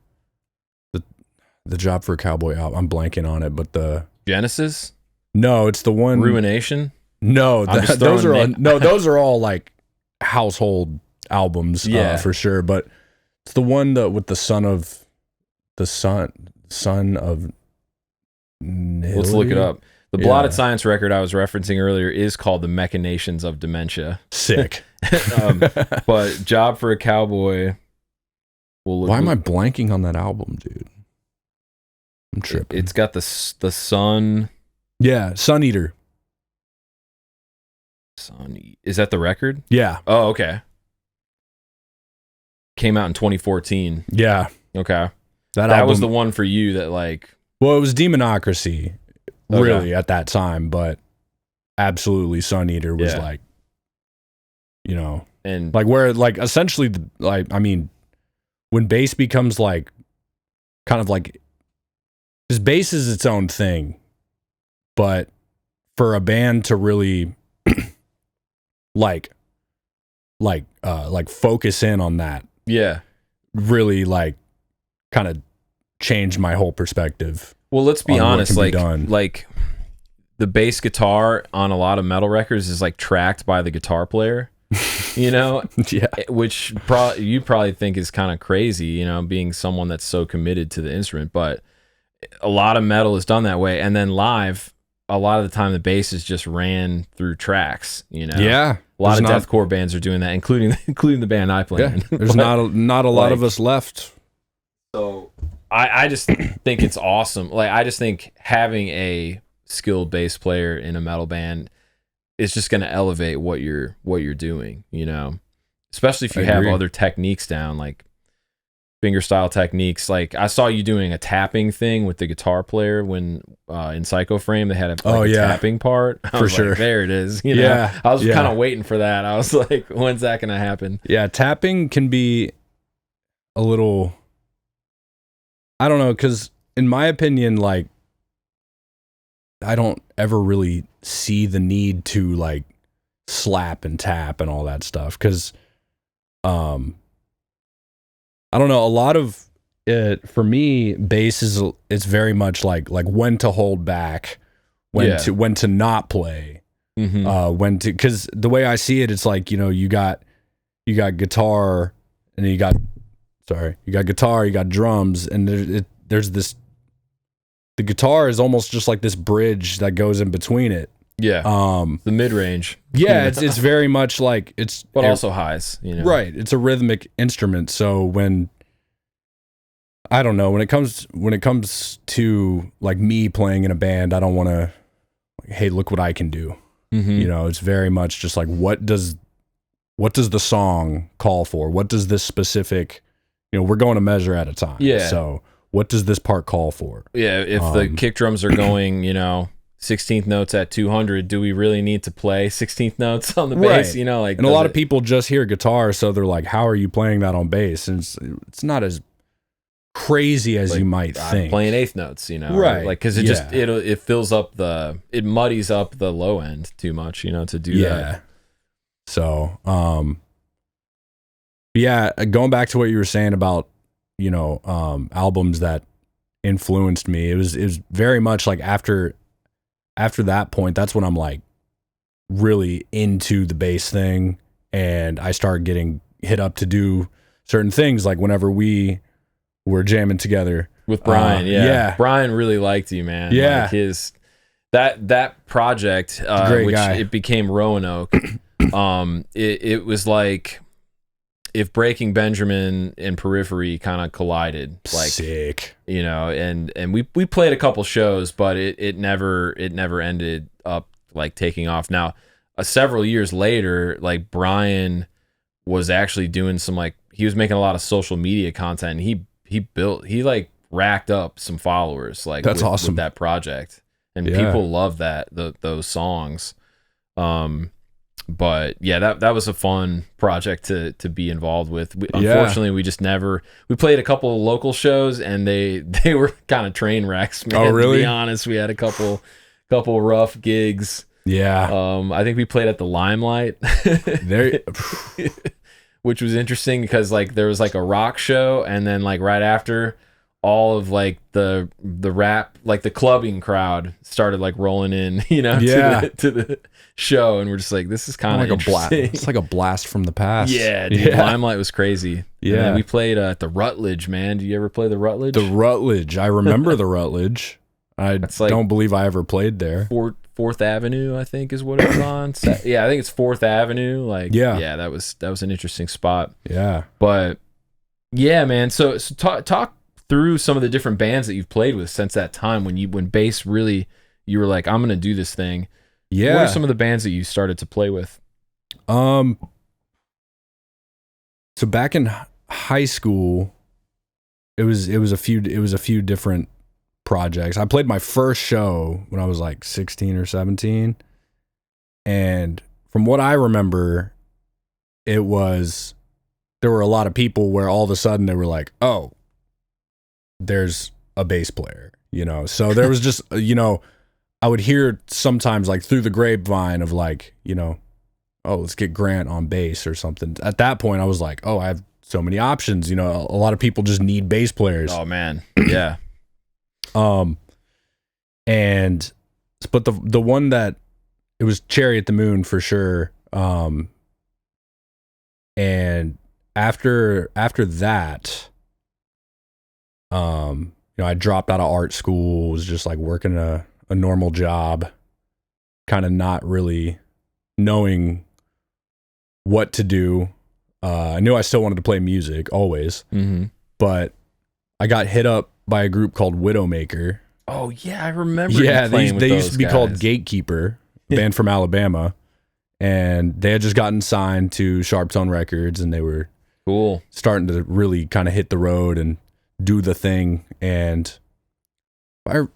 Job for a Cowboy album, I'm blanking on it, but the Genesis? No, it's the one Ruination? No, those are all like household albums, Yeah. for sure. But it's the one that with the son of Let's look it up. The Blotted Science record I was referencing earlier is called The Machinations of Dementia. Sick. But Job for a Cowboy. Why am I blanking on that album, dude? I'm tripping. It's got the Sun. Yeah, Sun Eater. Is that the record? Yeah. Oh, okay. Came out in 2014. Yeah. Okay. That was album, the one for you that like... Well, it was Demonocracy, really, Okay. at that time, but absolutely Sun Eater was like, you know, and like where, like, essentially, like, I mean, when bass becomes like, kind of like, because bass is its own thing, but for a band to really, like focus in on that, really, like, kind of changed my whole perspective. Well, let's be honest, like the bass guitar on a lot of metal records is like tracked by the guitar player, you know? Yeah. Which you probably think is kind of crazy, you know, being someone that's so committed to the instrument, but a lot of metal is done that way. And then live, a lot of the time the bass is just ran through tracks, you know? Yeah. A lot of deathcore bands are doing that, including the band I play in. There's not a lot of us left. So I just think it's awesome. Like, I just think having a skilled bass player in a metal band is just going to elevate what you're doing, you know, especially if you have other techniques down, like fingerstyle techniques. Like, I saw you doing a tapping thing with the guitar player when in Psycho Frame they had a tapping part. For sure. Like, there it is. You know? Yeah. I was kind of waiting for that. I was like, when's that going to happen? Yeah. Tapping can be a little, I don't know, because in my opinion, like, I don't ever really see the need to like slap and tap and all that stuff, because I don't know, a lot of it for me, bass is it's very much like when to hold back, when to not play, when to, because the way I see it, it's like, you know, you got guitar, and then you got guitar, you got drums, and there's this, the guitar is almost just like this bridge that goes in between it. Yeah. The mid-range. Yeah, it's very much like but also highs, you know. Right. It's a rhythmic instrument. So when it comes to like me playing in a band, I don't want to, hey, look what I can do. You know, it's very much just like, what does the song call for? What does this specific, you know, we're going a measure at a time. Yeah. So what does this part call for? Yeah. If the kick drums are going, you know, 16th notes at 200, do we really need to play 16th notes on the bass? Right. You know, like, and a lot of people just hear guitar, so they're like, how are you playing that on bass? And it's not as crazy as you might think. Playing eighth notes, you know, right? Like, because it fills up it muddies up the low end too much, you know, to do that. So, going back to what you were saying about, you know, albums that influenced me, it was very much like after that point, that's when I'm like really into the bass thing, and I started getting hit up to do certain things, like whenever we were jamming together with Brian. Brian really liked you, man. Yeah. Like his that project, which guy. It became Roanoke. It was like if Breaking Benjamin and Periphery kind of collided, like, sick, you know, and we played a couple shows, but it never ended up like taking off. Now, several years later, like, Brian was actually doing some, like, he was making a lot of social media content, and he like racked up some followers, like, that's awesome, with that project, and people love those songs. But yeah, that was a fun project to be involved with. Unfortunately, we just never. We played a couple of local shows, and they were kind of train wrecks, man. Oh, really? To be honest, we had a couple rough gigs. Yeah. I think we played at the Limelight, which was interesting because, like, there was like a rock show, and then, like, right after, all of like the rap, like the clubbing crowd started like rolling in, you know, to the show, and we're just like, this is kind of like a blast. It's like a blast from the past. Yeah, dude, Limelight was crazy. Yeah, and then we played at the Rutledge, man. Do you ever play the Rutledge? The Rutledge, I remember the Rutledge. I like don't believe I ever played there. Fourth Avenue, I think, is what it was on. Yeah, I think it's Fourth Avenue. Like, yeah, that was an interesting spot. Yeah, but yeah, man. So talk through some of the different bands that you've played with since that time when bass really, you were like, I'm gonna do this thing. Yeah. What are some of the bands that you started to play with? So back in high school, it was a few different projects. I played my first show when I was like 16 or 17, and from what I remember, there were a lot of people where all of a sudden they were like, oh, there's a bass player, you know. So there was just, you know, I would hear sometimes like through the grapevine of like, you know, oh, let's get Grant on bass or something. At that point I was like, oh, I have so many options, you know. A lot of people just need bass players. Oh man. Yeah. And but the one that, it was Chariot the Moon for sure. And after that, you know, I dropped out of art school, was just like working a normal job, kind of not really knowing what to do. I knew I still wanted to play music always, but I got hit up by a group called Widowmaker. Oh yeah, I remember. Yeah, they used to be called Gatekeeper, a band from Alabama, and they had just gotten signed to Sharptone Records, and they were cool, starting to really kind of hit the road and do the thing. And if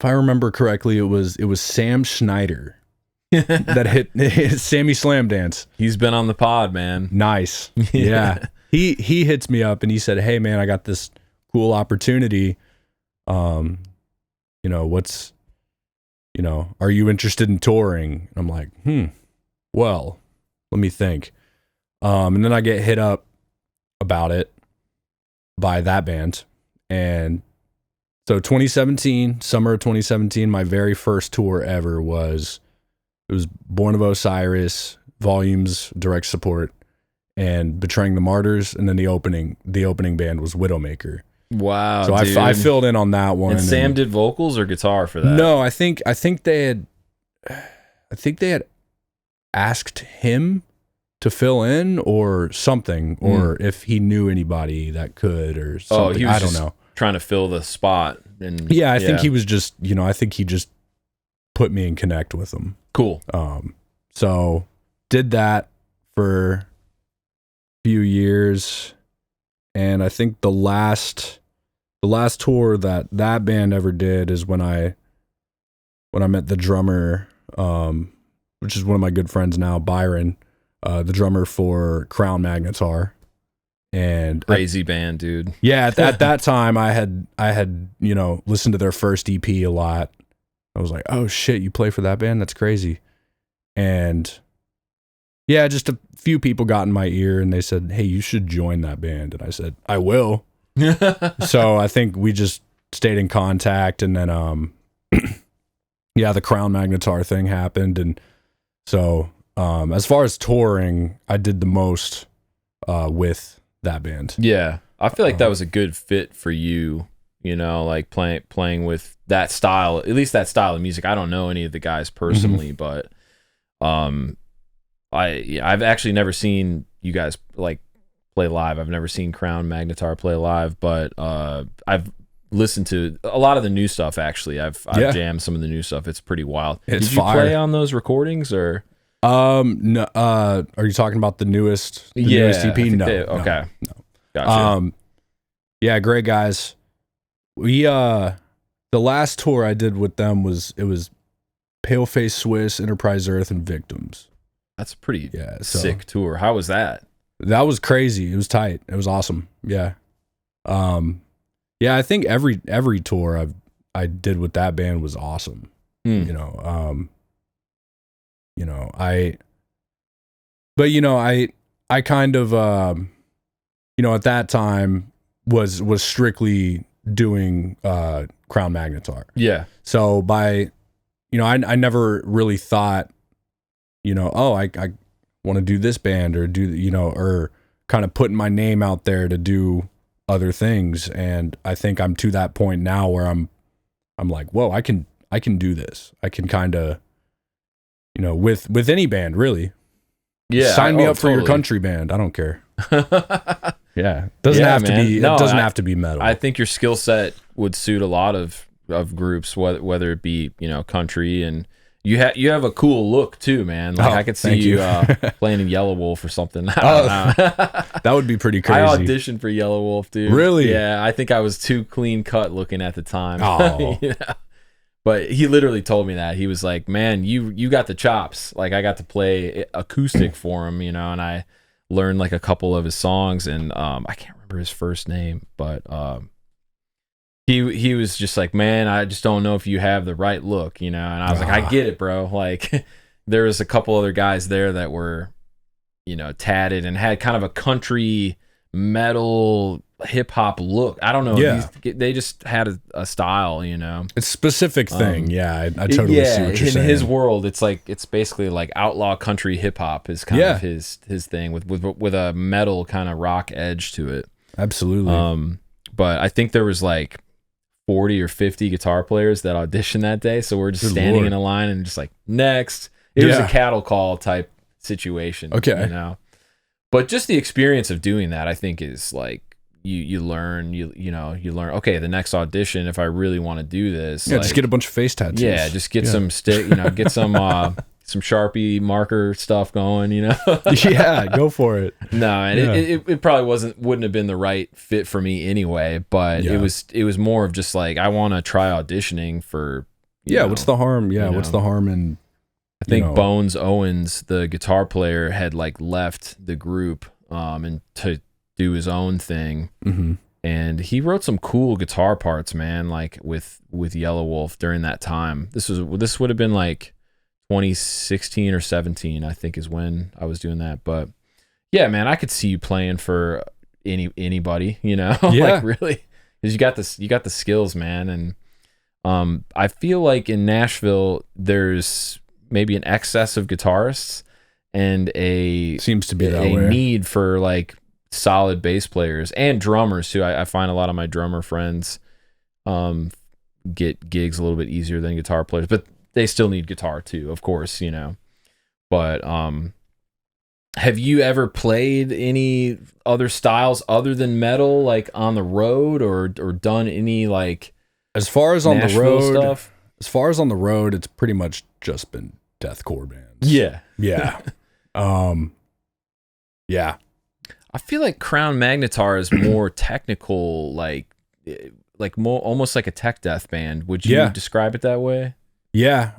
I remember correctly, it was Sam Schneider that hit Sammy Slam Dance. He's been on the pod, man. Nice. Yeah. He hits me up and he said, hey man, I got this cool opportunity. You know, are you interested in touring? I'm like, well, let me think. And then I get hit up about it by that band. And so summer of 2017, my very first tour ever was Born of Osiris, Volumes, direct support, and Betraying the Martyrs, and then the opening band was Widowmaker. Wow. So I filled in on that one. And Sam did vocals or guitar for that? No, I think they had asked him to fill in or something, or if he knew anybody that could or something. Oh, he was I don't know. Trying to fill the spot. And yeah, I think he was just, you know, I think he just put me in connect with him. Cool. So did that for a few years, and I think the last tour that band ever did is when I met the drummer, which is one of my good friends now, Byron, the drummer for Crown Magnetar. And crazy band, dude. Yeah, at that time I had, you know, listened to their first EP a lot. I was like, oh shit, you play for that band? That's crazy. And yeah, just a few people got in my ear and they said, hey, you should join that band. And I said, I will. So I think we just stayed in contact, and then yeah, the Crown Magnetar thing happened. And so as far as touring, I did the most with that band. Yeah, I feel like that was a good fit for you, you know, like playing with that style, at least that style of music. I don't know any of the guys personally, but I've actually never seen you guys like play live. I've never seen Crown Magnetar play live, but I've listened to a lot of the new stuff. Actually, I've jammed some of the new stuff. It's pretty wild. It's Did you fire. play on those recordings or? No. Are you talking about the newest newest EP? No. Okay. No. Gotcha. Yeah, great guys. We the last tour I did with them was Paleface Swiss, Enterprise Earth, and Victims. That's a pretty sick tour. How was that? That was crazy. It was tight. It was awesome. Yeah. Yeah, I think every tour I did with that band was awesome. You know, I kind of, you know, at that time was strictly doing Crown Magnetar. Yeah. So by, I never really thought, oh, I want to do this band or or kind of putting my name out there to do other things. And I think I'm to that point now where I'm like, whoa, I can do this. I can kind of, with any band really. Yeah. Sign me up for your country band. I don't care. Yeah. Doesn't have to be, it doesn't have to be metal. I think your skill set would suit a lot of groups, whether it be, country, and you have a cool look too, man. Like I could see you playing in Yellow Wolf or something. I don't know. That would be pretty crazy. I auditioned for Yellow Wolf, dude. Really? Yeah, I think I was too clean cut looking at the time. Oh. But he literally told me that. He was like, man, you got the chops. Like I got to play acoustic for him, and I learned like a couple of his songs, and I can't remember his first name, but he was just like, man, I just don't know if you have the right look, and I was like, I get it, bro. Like there was a couple other guys there that were, tatted and had kind of a country metal hip hop look. I don't know. Yeah. They just had a style, It's a specific thing. I totally see what you're saying. In his world, it's basically like outlaw country hip hop is kind of his thing with a metal kind of rock edge to it. Absolutely. But I think there was like 40 or 50 guitar players that auditioned that day, so we're just standing in a line and just like next. It was a cattle call type situation. Okay. But just the experience of doing that, I think, is like you learn. You learn. Okay, the next audition, if I really want to do this, just get a bunch of face tattoos. Yeah, just get some stick. Get some Sharpie marker stuff going. Yeah, go for it. No, and it probably wouldn't have been the right fit for me anyway. But it was more of just like I want to try auditioning for. What's the harm? Yeah, what's the harm in? I think Bones Owens, the guitar player, had like left the group and to do his own thing. Mm-hmm. And he wrote some cool guitar parts, man, like with Yellow Wolf during that time. This would have been like 2016 or 17, I think, is when I was doing that. But yeah, man, I could see you playing for anybody, like really, because you got the skills, man. And I feel like in Nashville there's maybe an excess of guitarists and seems to be that way. Need for like solid bass players and drummers too. I find a lot of my drummer friends get gigs a little bit easier than guitar players, but they still need guitar too, of course, But have you ever played any other styles other than metal, like on the road, or done any like as far as on Nashville the road stuff? As far as on the road, it's pretty much just been deathcore bands. Yeah. Yeah. Yeah. I feel like Crown Magnetar is more technical, like more almost like a tech death band. Would you describe it that way? Yeah.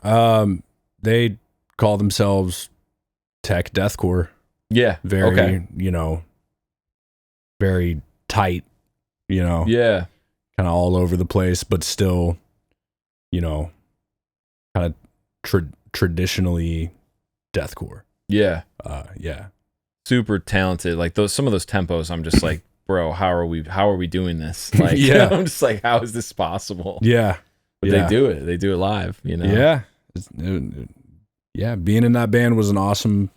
They call themselves tech deathcore. Yeah. Very, very tight, Yeah. kind of all over the place, but still, kind of traditionally deathcore. Yeah. Yeah. Super talented. Like some of those tempos, I'm just like, bro, how are we doing this? Like, I'm just like, how is this possible? Yeah. But they do it. They do it live, Yeah. Yeah. Being in that band was an awesome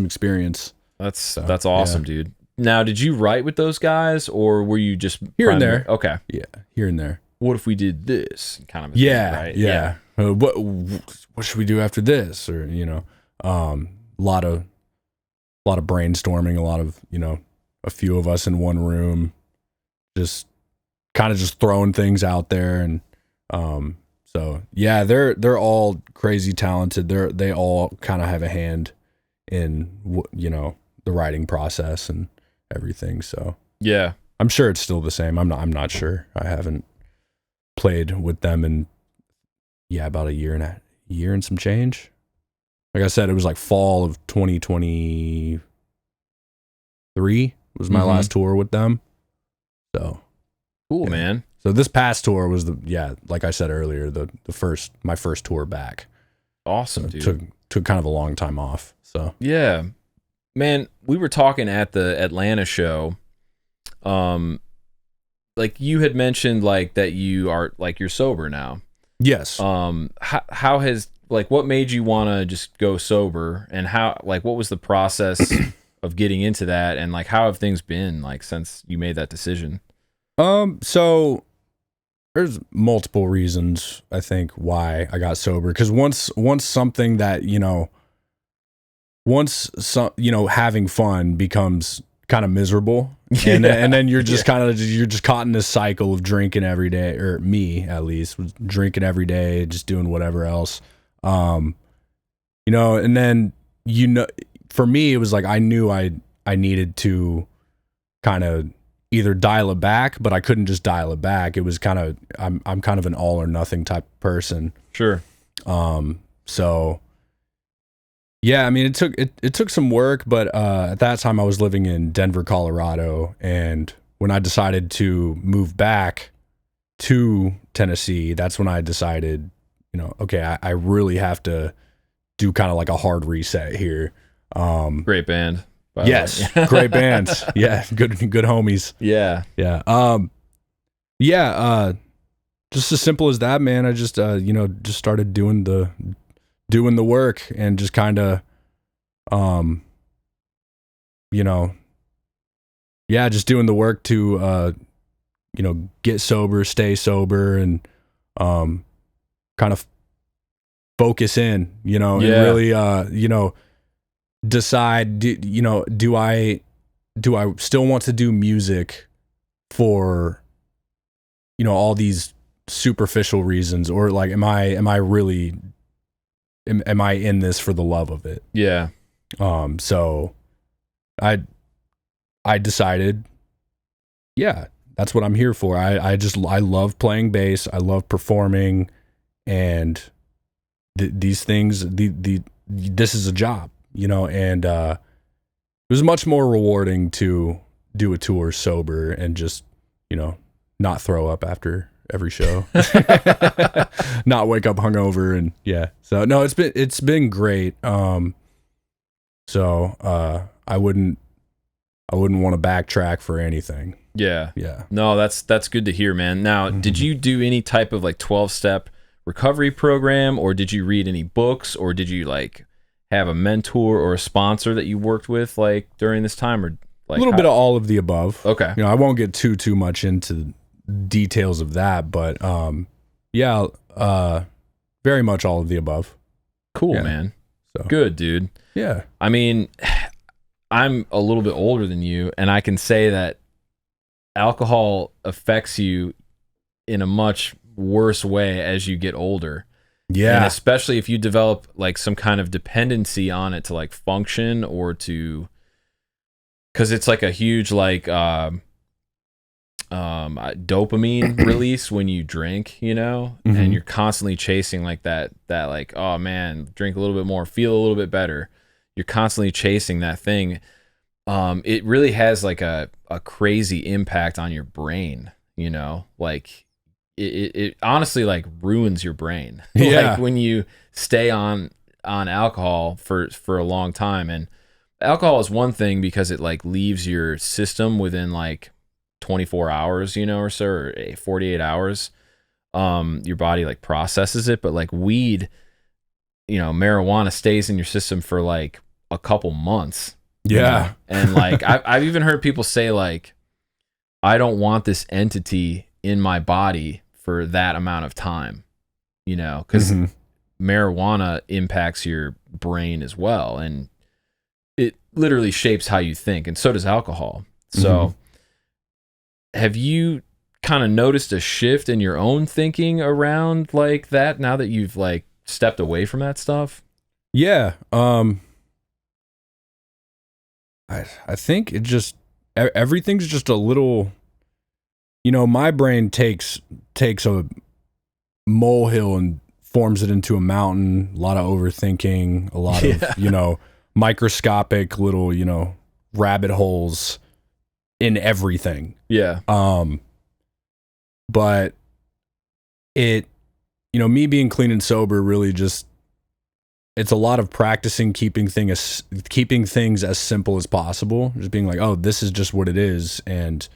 experience. That's awesome, dude. Now, did you write with those guys, or were you just here and there? Okay. Yeah. Here and there. What if we did this kind of a thing, right? Yeah. What should we do after this? Or, a lot of brainstorming, a lot of, a few of us in one room, just kind of just throwing things out there. And, so yeah, they're all crazy talented. They all kind of have a hand in, the writing process and everything. So yeah, I'm sure it's still the same. I'm not sure. I haven't played with them in about a year and some change. Like I said, it was like fall of 2023 was my last tour with them. So cool, man. So this past tour was like I said earlier, my first tour back. Awesome, dude. Took kind of a long time off. So yeah, man. We were talking at the Atlanta show. like you had mentioned like that you are like you're sober now. Yes. How has like what made you want to just go sober, and how like what was the process of getting into that, and like how have things been like since you made that decision? So there's multiple reasons I think why I got sober, because once something that having fun becomes kind of miserable, and then you're just you're just caught in this cycle of drinking every day, or me at least was drinking every day, just doing whatever else, and then for me it was like I knew I needed to kind of either dial it back, but I couldn't just dial it back. It was kind of I'm kind of an all or nothing type person. Sure. So yeah, I mean it took some work, but at that time I was living in Denver, Colorado, and when I decided to move back to Tennessee, that's when I decided, okay, I really have to do kind of like a hard reset here. Great band. Yes, great bands. Yeah, good homies. Yeah. Just as simple as that, man. I just just started doing the work, and just kind of just doing the work to get sober, stay sober, and kind of focus in, and really decide, do I still want to do music for all these superficial reasons, or like am I in this for the love of it? Yeah. So I decided, yeah, that's what I'm here for. I love playing bass, I love performing, and these things, this is a job, and it was much more rewarding to do a tour sober and just, not throw up after every show, not wake up hungover, and yeah. So no, it's been great. So I wouldn't want to backtrack for anything. Yeah. Yeah. No, that's good to hear, man. Now, did you do any type of like 12-step recovery program, or did you read any books, or did you like have a mentor or a sponsor that you worked with like during this time, or like a little bit of all of the above? Okay. I won't get too much into details of that, but very much all of the above. Cool, yeah. Man. So good, dude. Yeah. I mean, I'm a little bit older than you, and I can say that alcohol affects you in a much worse way as you get older. Yeah. And especially if you develop like some kind of dependency on it to like function, or to, because it's like a huge like dopamine release when you drink, and you're constantly chasing like that like, oh man, drink a little bit more, feel a little bit better. You're constantly chasing that thing. It really has like a crazy impact on your brain, like it honestly like ruins your brain. Yeah. Like when you stay on alcohol for a long time. And alcohol is one thing because it like leaves your system within like 24 hours, or so, or 48 hours. Your body like processes it, but like weed, marijuana stays in your system for like a couple months. Yeah. And like I've even heard people say like, I don't want this entity in my body for that amount of time, because marijuana impacts your brain as well, and it literally shapes how you think, and so does alcohol. So have you kind of noticed a shift in your own thinking around like that now that you've like stepped away from that stuff? Yeah. I think it just, everything's just a little, my brain takes a molehill and forms it into a mountain. A lot of overthinking, a lot of, microscopic little, rabbit holes in everything. Yeah. But it, me being clean and sober really just, it's a lot of practicing keeping things as simple as possible. Just being like, oh, this is just what it is. And,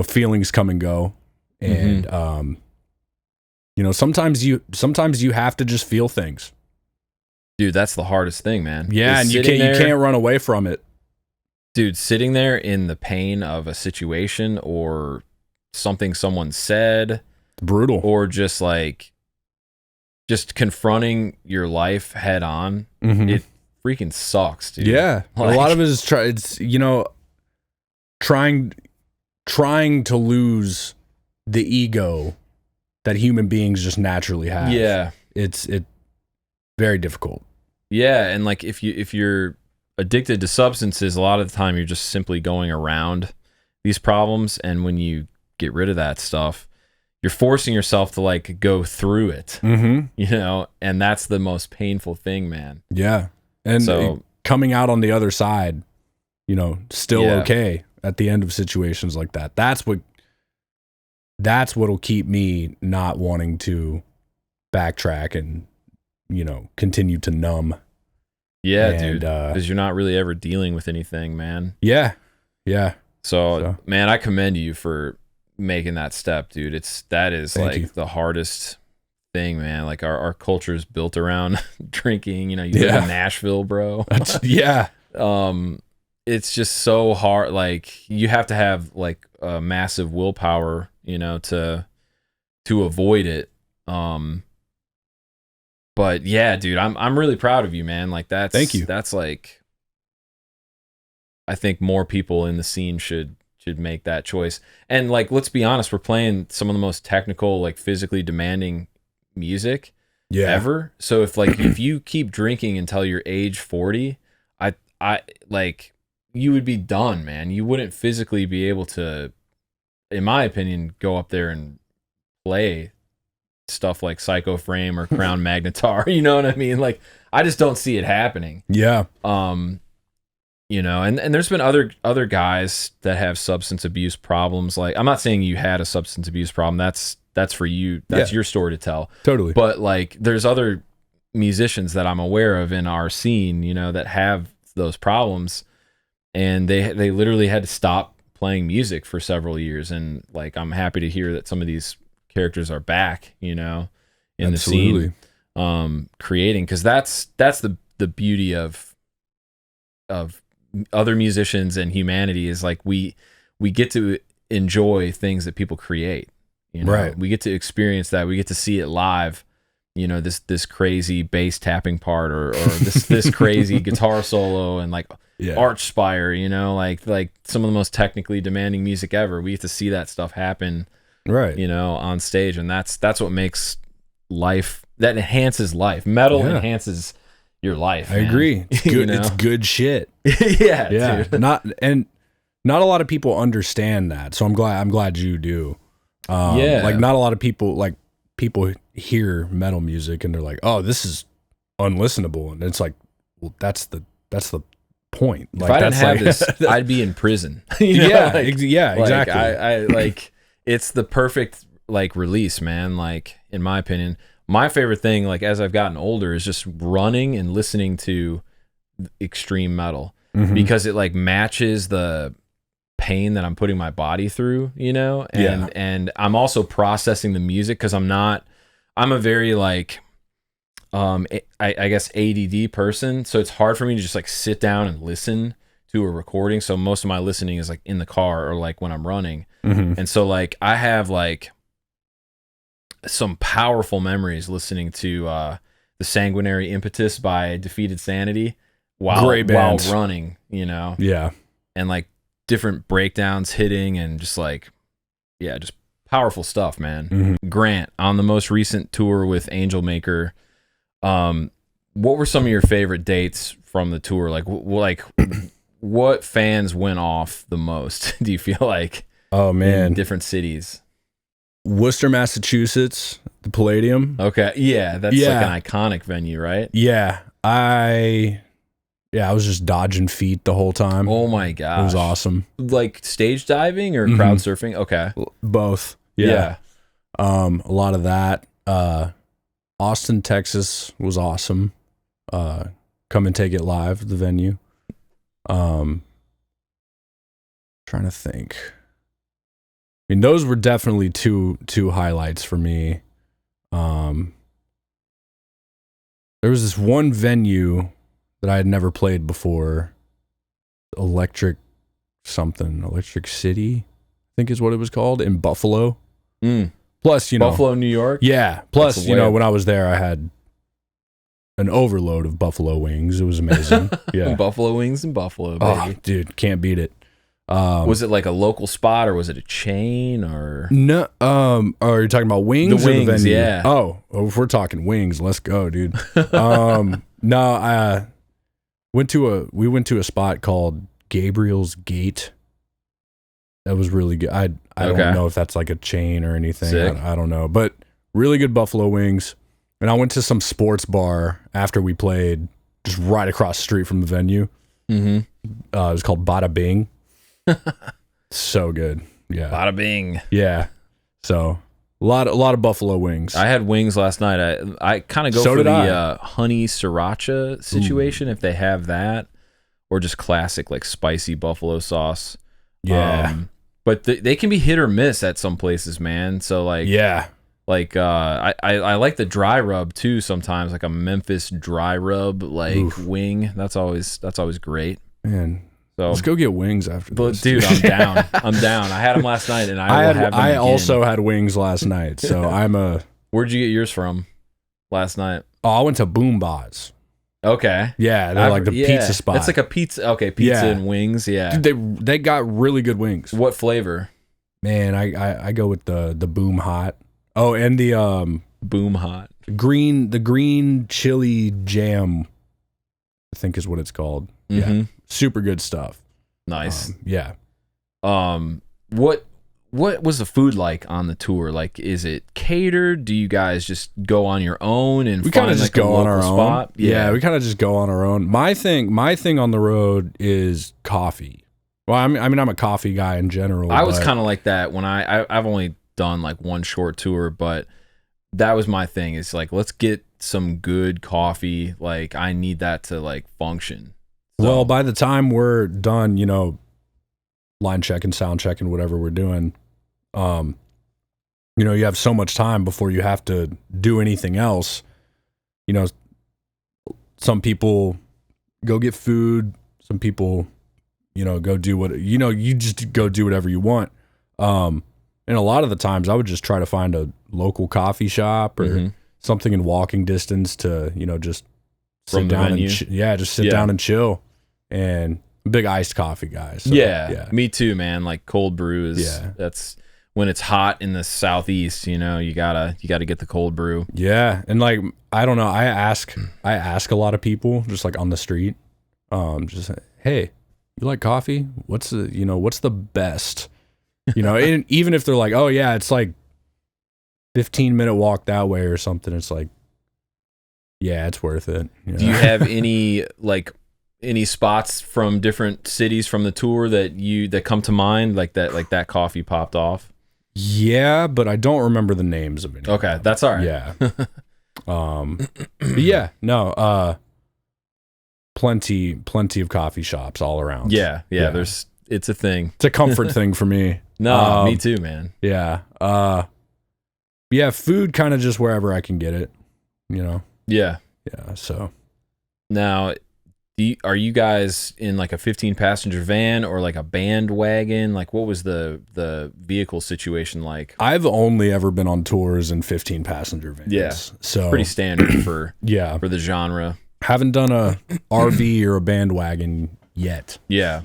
feelings come and go, and sometimes you have to just feel things. Dude, that's the hardest thing, man. Yeah, and you can't run away from it. Dude, sitting there in the pain of a situation or something someone said, brutal, or just confronting your life head on, it freaking sucks, dude. Yeah, a lot of it is trying to lose the ego that human beings just naturally have. Yeah, it's very difficult. Yeah, and like if you're addicted to substances, a lot of the time you're just simply going around these problems, and when you get rid of that stuff, you're forcing yourself to like go through it. And that's the most painful thing, man. Yeah, and so coming out on the other side, still okay at the end of situations like that. That's what'll keep me not wanting to backtrack and continue to numb. Yeah, dude, because you're not really ever dealing with anything, man. Yeah. So, man, I commend you for making that step, dude. That is like the hardest thing, man. Like our culture is built around drinking. You live in Nashville, bro. Yeah. It's just so hard. Like you have to have like a massive willpower, to avoid it. But yeah, dude, I'm really proud of you, man. Like thank you. That's like, I think more people in the scene should make that choice. And like, let's be honest, we're playing some of the most technical, like physically demanding music ever. So if you keep drinking until you're age 40, I like you would be done, man. You wouldn't physically be able to, in my opinion, go up there and play stuff like Psycho Frame or Crown Magnetar. You know what I mean? Like, I just don't see it happening. Yeah. And there's been other guys that have substance abuse problems. Like, I'm not saying you had a substance abuse problem. That's for you. That's your story to tell. Totally. But like, there's other musicians that I'm aware of in our scene, that have those problems, and they literally had to stop playing music for several years. And like, I'm happy to hear that some of these characters are back, in the scene, creating, because that's the beauty of other musicians and humanity, is like we get to enjoy things that people create, right? We get to experience that. We get to see it live, this crazy bass tapping part or this crazy guitar solo and like arch spire, like some of the most technically demanding music ever. We get to see that stuff happen, right, on stage, and that's what makes life, that enhances life. Metal enhances your life, man. I agree. It's good. It's good shit. yeah. Dude. Not a lot of people understand that, so I'm glad you do. Like not a lot of people hear metal music and they're like, oh, this is unlistenable, and it's like, well, that's the point. Like, if I didn't have this, I'd be in prison. Exactly. I like, it's the perfect like release, man. Like, in my opinion, my favorite thing, like as I've gotten older, is just running and listening to extreme metal, because it like matches the pain that I'm putting my body through, and I'm also processing the music, because I'm a very like I guess ADD person, so it's hard for me to just like sit down and listen to a recording. So most of my listening is like in the car or like when I'm running. And so like I have like some powerful memories listening to the Sanguinary Impetus by Defeated Sanity while running, and like different breakdowns hitting, and just like, just powerful stuff, man. Grant, on the most recent tour with Angelmaker, what were some of your favorite dates from the tour? Like what fans went off the most, do you feel like? Oh man, in different cities. Worcester, Massachusetts, the Palladium. Okay, that's like an iconic venue, right? I was just dodging feet the whole time. Oh my gosh, it was awesome. Like stage diving or crowd surfing? Okay, both. A lot of that. Austin, Texas was awesome. Come and Take It Live, the venue. Trying to think. mean, those were definitely two highlights for me. There was this one venue that I had never played before, Electric City, I think is what it was called, in Buffalo. Plus, Buffalo, New York. Yeah. Plus, when I was there, I had an overload of buffalo wings. It was amazing. Yeah. Buffalo wings and Buffalo, baby. Oh, dude, can't beat it. Was it like a local spot or was it a chain or? No. Are you talking about wings? The wings, or the venue? yeah. Oh, if we're talking wings, let's go, dude. No, we went to a spot called Gabriel's Gate. That was really good. I don't know if that's like a chain or anything. I don't know, but really good buffalo wings. And I went to some sports bar after we played, just right across the street from the venue. Mm-hmm. It was called Bada Bing. So good. Yeah. Bada Bing. Yeah. So a lot of buffalo wings. I had wings last night. I kind of go for the honey sriracha situation if they have that, or just classic like spicy buffalo sauce. Yeah. But they can be hit or miss at some places, man. So like, yeah. Like I like the dry rub too sometimes, like a Memphis dry rub wing. That's always great. Man, so let's go get wings after this. Dude, I'm down. I'm down. I had them last night, and I also had wings last night. So Where'd you get yours from last night? Oh, I went to Boom Bots. Okay. Yeah, they're like the pizza spot. It's like a pizza. Okay, pizza and wings. Yeah. Dude, they got really good wings. What flavor? Man, I go with the Boom Hot. Oh, and the Boom Hot. the green chili jam, I think is what it's called. Mm-hmm. Yeah. Super good stuff. Nice. Yeah. What was the food like on the tour? Like, is it catered? Do you guys just go on your own and we kind of just go on our spot? own? Yeah, we kind of just go on our own. My thing on the road is coffee. Well, I mean, I'm a coffee guy in general. I was kind of like that when I've only done like one short tour, but that was my thing. It's like, let's get some good coffee. Like, I need that to like function. So, well, by the time we're done, line checking, sound checking, whatever we're doing, you have so much time before you have to do anything else. Some people go get food. Some people, go do what, you just go do whatever you want. And a lot of the times I would just try to find a local coffee shop or something in walking distance to, just sit down and just sit down and chill. And I'm a big iced coffee guy. So, yeah, me too, man. Like cold brew is that's when it's hot in the southeast, you gotta get the cold brew. Yeah. And like, I don't know, I ask a lot of people just like on the street, just, hey, you like coffee? What's the best? And even if they're like, oh yeah, it's like 15-minute walk that way or something, it's like, yeah, it's worth it. Do you have any spots from different cities from the tour that come to mind, like that coffee popped off? Yeah, but I don't remember the names of it. Okay, that's all right. Yeah. Yeah, no, plenty of coffee shops all around. Yeah. It's a thing. It's a comfort thing for me. No, me too, man. Yeah. Yeah, food kind of just wherever I can get it, Yeah. Yeah, so. Now, are you guys in like a 15-passenger van or like a bandwagon? Like, what was the vehicle situation like? I've only ever been on tours in 15-passenger vans. Yeah, so pretty standard for for the genre. Haven't done a RV or a bandwagon yet. Yeah.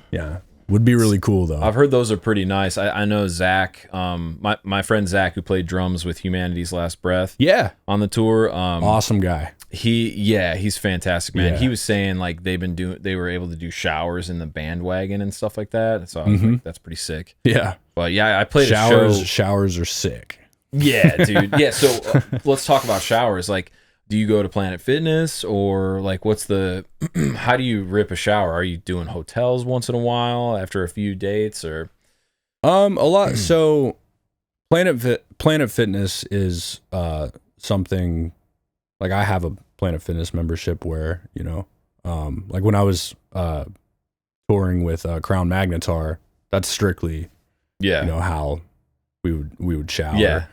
Would be really cool though. I've heard those are pretty nice. I know Zach, my friend Zach, who played drums with Humanity's Last Breath. Yeah. On the tour. Awesome guy. He's fantastic, man. Yeah. He was saying like they were able to do showers in the bandwagon and stuff like that. So I was like, that's pretty sick. Yeah. But yeah, I played showers. a show. Showers are sick. Yeah, dude. Yeah. So let's talk about showers. Like, do you go to Planet Fitness or like how do you rip a shower? Are you doing hotels once in a while after a few dates or? A lot. So Planet Fitness is something like I have a Planet Fitness membership where, like when I was touring with Crown Magnetar, that's strictly, how we would shower. Yeah.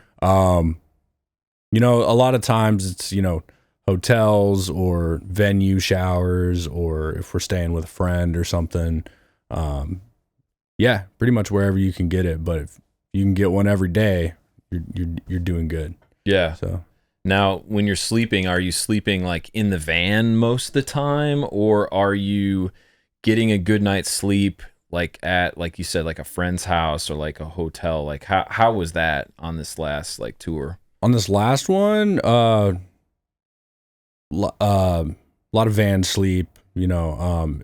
You know, a lot of times it's, you know, hotels or venue showers, or if we're staying with a friend or something. Yeah, pretty much wherever you can get it. But if you can get one every day, you're doing good. Yeah. So now, when you're sleeping, are you sleeping like in the van most of the time, or are you getting a good night's sleep like at, like you said, like a friend's house or like a hotel? Like how was that on this last like tour? on this last one, a lot of van sleep. You know,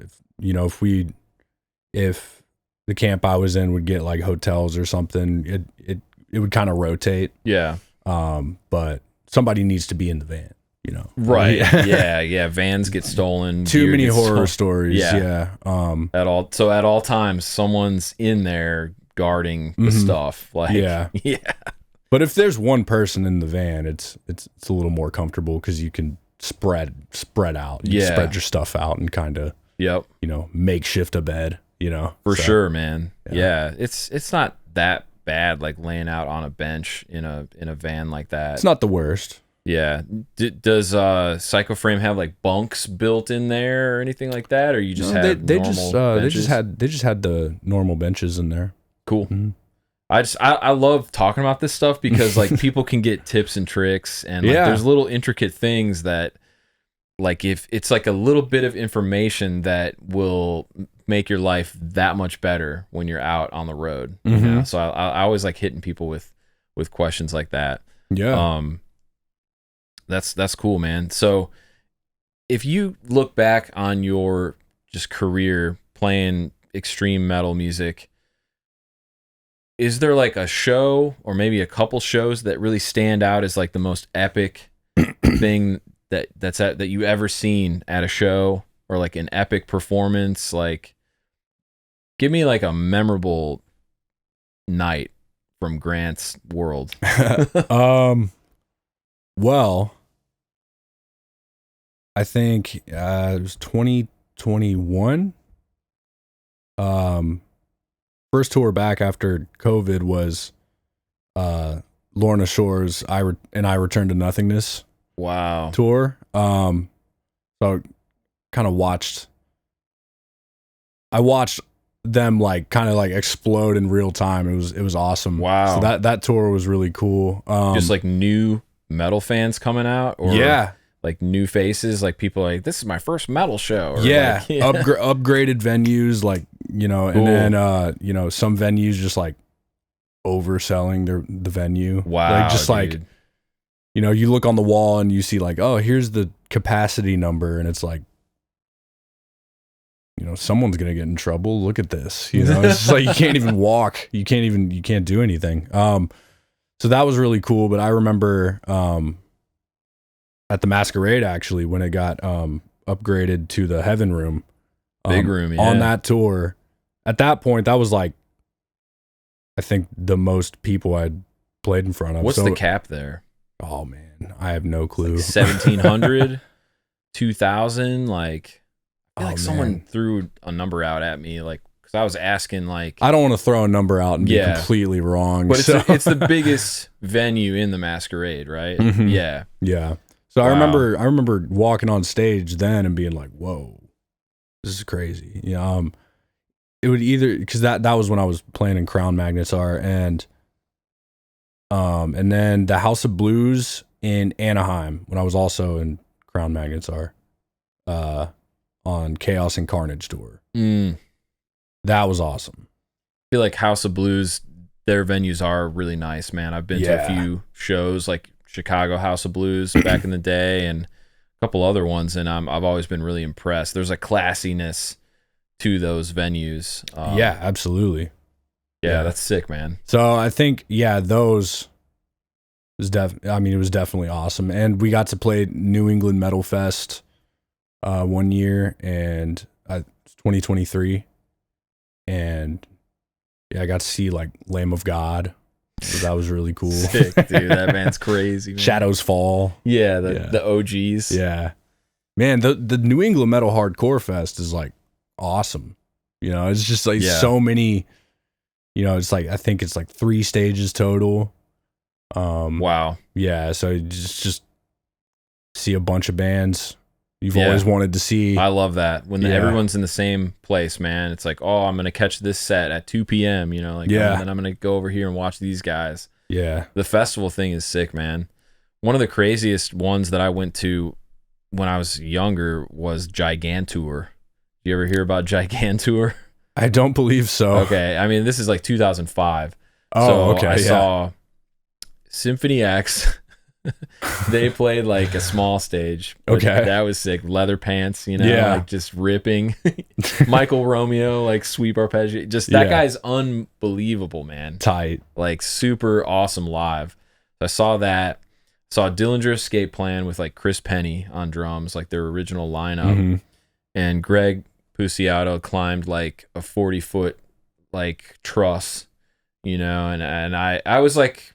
if the camp I was in would get like hotels or something, it would kind of rotate. Yeah. But somebody needs to be in the van, you know. Right. Yeah. Vans get stolen. Too gear many gets horror stolen. stories. Yeah. At all times, someone's in there guarding the stuff. Like, Yeah. Yeah. But if there's one person in the van, it's a little more comfortable because you can spread out. You can spread your stuff out and kind of, Yep. you know, makeshift a bed, you know. For sure, man. Yeah. It's not that bad, like laying out on a bench in a van like that. It's not the worst. Yeah. Does Psychoframe have like bunks built in there or anything like that, or you just have they normal benches? they just had the normal benches in there. Cool. Mm-hmm. I love talking about this stuff because like people can get tips and tricks, and like there's little intricate things that, like, if it's like a little bit of information that will make your life that much better when you're out on the road. You know? So I always like hitting people with questions like that. Yeah. That's cool, man. So if you look back on your just career playing extreme metal music, is there like a show or maybe a couple shows that really stand out as like the most epic thing that you ever seen at a show, or like an epic performance? Like, give me like a memorable night from Grant's world. Well, I think it was 2021. First tour back after COVID was Lorna Shore's I Return to Nothingness. Wow. Tour. So kind of watched them like kind of like explode in real time. It was awesome. Wow. So that tour was really cool. Just like new metal fans coming out, or like new faces, like people like, this is my first metal show. Or like, upgraded venues, like, you know, cool. And then you know, some venues just like overselling the venue. Wow. Like just like, you know, you look on the wall and you see like, oh, here's the capacity number, and it's like, you know, someone's gonna get in trouble. Look at this. You know, it's just like you can't even walk. You can't do anything. So that was really cool. But I remember at the Masquerade, actually, when it got upgraded to the Heaven Room. Big room, yeah. On that tour. At that point, that was like, I think the most people I'd played in front of. What's the cap there? Oh man, I have no clue. Like 1,700, 2,000, like, I feel like someone threw a number out at me, like, because I was asking, like, I don't want to throw a number out and be completely wrong. But it's the biggest venue in the Masquerade, right? Mm-hmm. Yeah. So I remember walking on stage then and being like, whoa, this is crazy. It would either, because that was when I was playing in Crown Magnetar, and then the House of Blues in Anaheim when I was also in Crown Magnetar, on Chaos and Carnage tour. That was awesome. I feel like House of Blues, their venues are really nice, man. I've been to a few shows, like Chicago House of Blues back in the day, and a couple other ones, and I've always been really impressed. There's a classiness to those venues. Yeah, absolutely. Yeah, that's sick, man. So I think, those was it was definitely awesome. And we got to play New England Metal Fest one year, and 2023. And I got to see like Lamb of God. So that was really cool. Sick, dude. That band's crazy, man. Shadows Fall. Yeah, the OGs. Yeah. Man, the New England Metal Hardcore Fest is like awesome. You know, it's just like so many it's like, I think it's like 3 stages total. Wow. Yeah, so you just see a bunch of bands you've always wanted to see. I love that. When everyone's in the same place, man. It's like, oh, I'm going to catch this set at 2 p.m., and then I'm going to go over here and watch these guys. Yeah. The festival thing is sick, man. One of the craziest ones that I went to when I was younger was Gigantour. You ever hear about Gigantour? I don't believe so. Okay. I mean, this is like 2005. Oh, so okay. I saw Symphony X. They played like a small stage. Okay. That was sick. Leather pants, like just ripping. Michael Romeo, like sweep arpeggio. Just that guy's unbelievable, man. Tight. Like super awesome live. So I saw that. Saw Dillinger Escape Plan with like Chris Penny on drums, like their original lineup. Mm-hmm. And Greg Puciato climbed like a 40-foot like truss, and I was like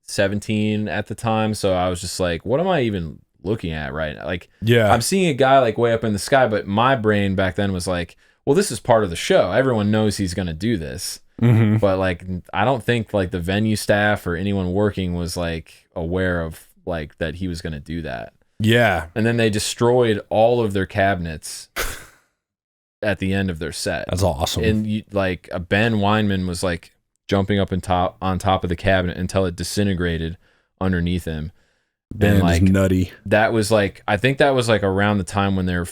17 at the time, so I was just like, what am I even looking at right now? Like, I'm seeing a guy like way up in the sky, but my brain back then was like, well, this is part of the show. Everyone knows he's going to do this. Mm-hmm. But like, I don't think like the venue staff or anyone working was like aware of like that he was going to do that. Yeah. And then they destroyed all of their cabinets at the end of their set. That's awesome. And like Ben Weinman was like jumping up on top of the cabinet until it disintegrated underneath him. Ben like is nutty. That was like, I think that was like around the time when that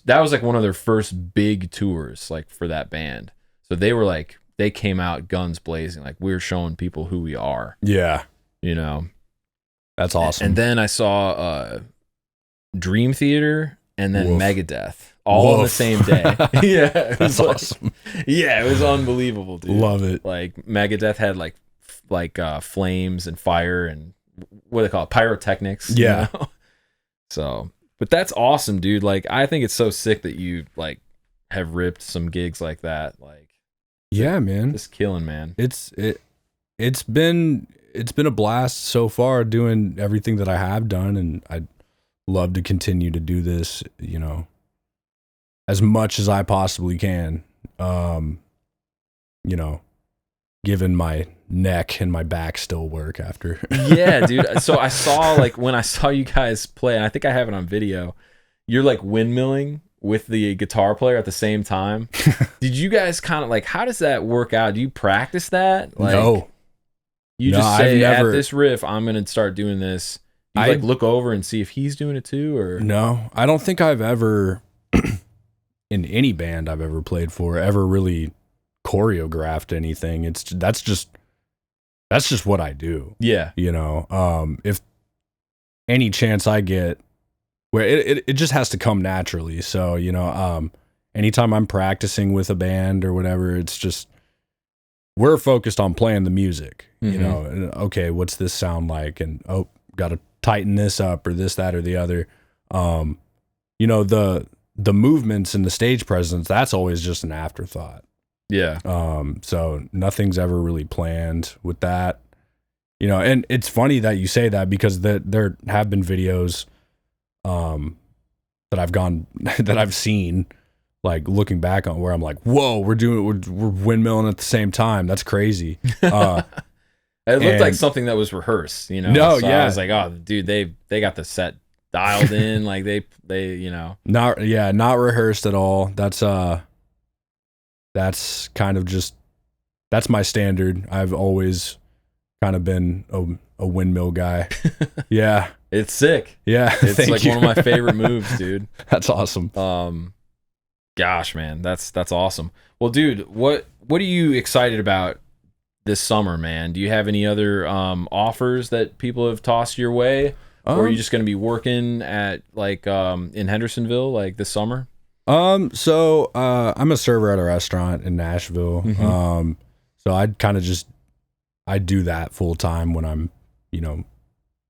was like one of their first big tours, like for that band. So they were like, they came out guns blazing, like we're showing people who we are. Yeah. That's awesome. And then I saw Dream Theater and then Megadeth all on the same day. Yeah. That's awesome. Yeah, it was unbelievable, dude. Love it. Like Megadeth had like flames and fire and what do they call it? Pyrotechnics. Yeah. So, but that's awesome, dude. Like, I think it's so sick that you like have ripped some gigs like that. Like, yeah, man, just killing, man. It's been a blast so far doing everything that I have done, and I'd love to continue to do this, as much as I possibly can. Given my neck and my back still work after. Yeah, dude. So I saw like when I saw you guys play, and I think I have it on video, you're like windmilling with the guitar player at the same time. Did you guys kind of like, how does that work out? Do you practice that? Like, no. You just say, at this riff, I'm going to start doing this. You like look over and see if he's doing it too, or? No, I don't think I've ever, in any band I've ever played for, ever really choreographed anything. That's just what I do. Yeah. If any chance I get, where it just has to come naturally. So, anytime I'm practicing with a band or whatever, it's just, we're focused on playing the music, and, okay, what's this sound like? And, got to tighten this up or this, that, or the other. The movements and the stage presence, that's always just an afterthought. Yeah. So nothing's ever really planned with that, and it's funny that you say that, because there have been videos that I've seen, like looking back on, where I'm like, whoa, we're windmilling at the same time. That's crazy. It looked like something that was rehearsed, No, so yeah. I was like, oh, dude, they got the set dialed in, like they not rehearsed at all. That's kind of just, that's my standard. I've always kind of been a windmill guy. Yeah. It's sick. Yeah. It's like one of my favorite moves, dude. That's awesome. Gosh, man, that's awesome. Well, dude, what are you excited about this summer, man? Do you have any other offers that people have tossed your way? Or are you just going to be working at like in Hendersonville like this summer? So I'm a server at a restaurant in Nashville. Mm-hmm. So I do that full time when I'm,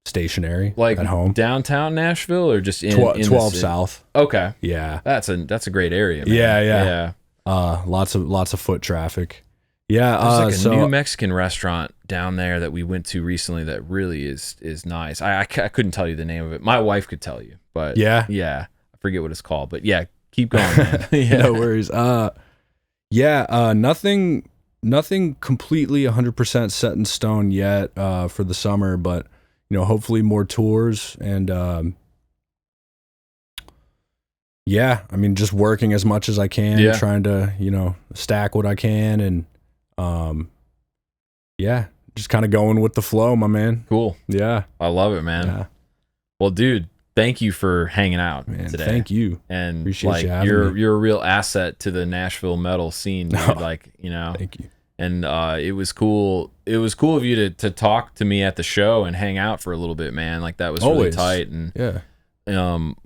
stationary, like at home. Downtown Nashville, or just in 12 South. Okay. Yeah. That's a great area, man. Yeah. Lots of foot traffic. Yeah. There's like a new Mexican restaurant down there that we went to recently that really is nice. I couldn't tell you the name of it. My wife could tell you, but yeah, I forget what it's called, but yeah, keep going, man. Yeah. No worries. Nothing nothing completely 100% set in stone yet for the summer, but hopefully more tours and yeah, I mean, just working as much as I can, trying to stack what I can, and yeah, just kind of going with the flow, my man. Cool. Yeah, I love it, man. Yeah. Well, dude, thank you for hanging out today. Thank you, and appreciate you having me. You're a real asset to the Nashville metal scene, dude. Thank you. And it was cool. It was cool of you to talk to me at the show and hang out for a little bit, man. Like that was really tight. And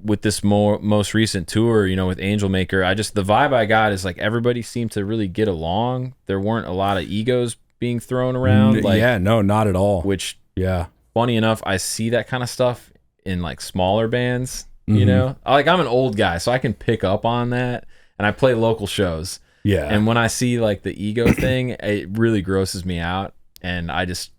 with this most recent tour, with Angelmaker, the vibe I got is like everybody seemed to really get along. There weren't a lot of egos being thrown around. No, not at all. Which, funny enough, I see that kind of stuff in like smaller bands. Like I'm an old guy, so I can pick up on that, and I play local shows. Yeah. And when I see like the ego thing, it really grosses me out, and I just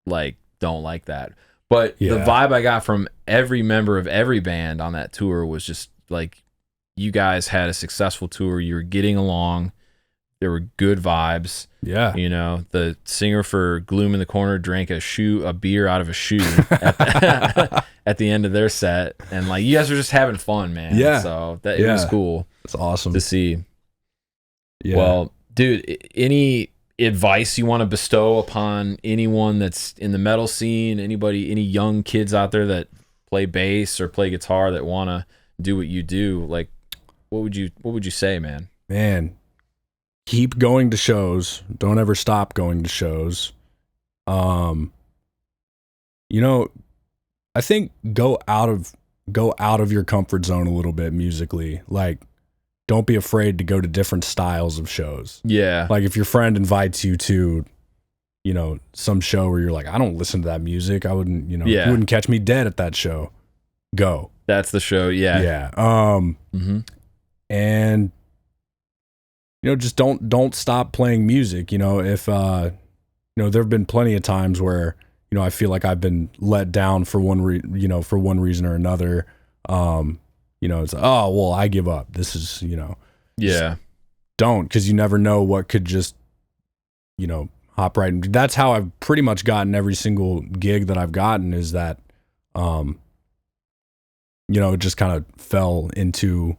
like don't like that. But the vibe I got from every member of every band on that tour was just like, you guys had a successful tour. You were getting along. There were good vibes. Yeah. The singer for Gloom in the Corner drank a beer out of a shoe at the end of their set. And like, you guys were just having fun, man. Yeah. So it was cool. It's awesome to see. Yeah. Well, dude, any advice you want to bestow upon anyone that's in the metal scene, any young kids out there that play bass or play guitar that want to do what you do, like what would you say, man? Keep going to shows. Don't ever stop going to shows. I think go out of your comfort zone a little bit musically. Like, don't be afraid to go to different styles of shows. Yeah. Like if your friend invites you to, some show where you're like, I don't listen to that music. I wouldn't, you wouldn't catch me dead at that show. Go. That's the show. Yeah. Yeah. And, just don't stop playing music. If, there have been plenty of times where, I feel like I've been let down for one reason or another. It's I give up. This is, don't, because you never know what could just, hop right in. That's how I've pretty much gotten every single gig that I've gotten, is that, it just kind of fell into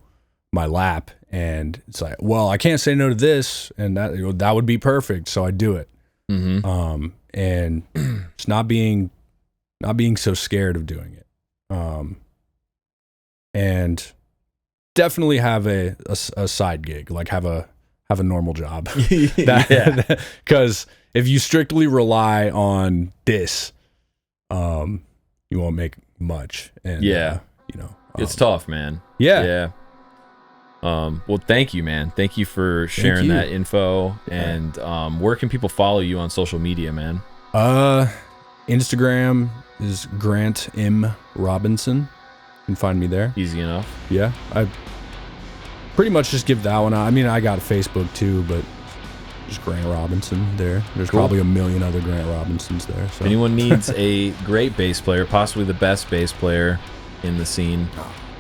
my lap, and it's like, well, I can't say no to this, and that would be perfect, so I do it. And just not being so scared of doing it. And definitely have a side gig, like have a normal job. Because if you strictly rely on this, you won't make much. And it's tough, man. Yeah. Well, thank you, man. Thank you for sharing that info. And where can people follow you on social media, man? Instagram is Grant M. Robinson. You can find me there. Easy enough. Yeah, I pretty much just give that one out. I mean, I got a Facebook too, but just Grant Robinson there. There's probably a million other Grant Robinsons there. So. If anyone needs a great bass player, possibly the best bass player in the scene,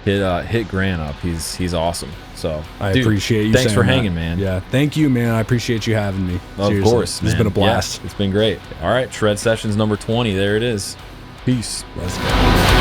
hit Grant up. He's awesome. So I appreciate you. Thanks for hanging, man. Yeah, thank you, man. I appreciate you having me. Seriously. Of course, man. It's been a blast. Yeah, it's been great. All right, Shred Sessions number 20. There it is. Peace. Let's go.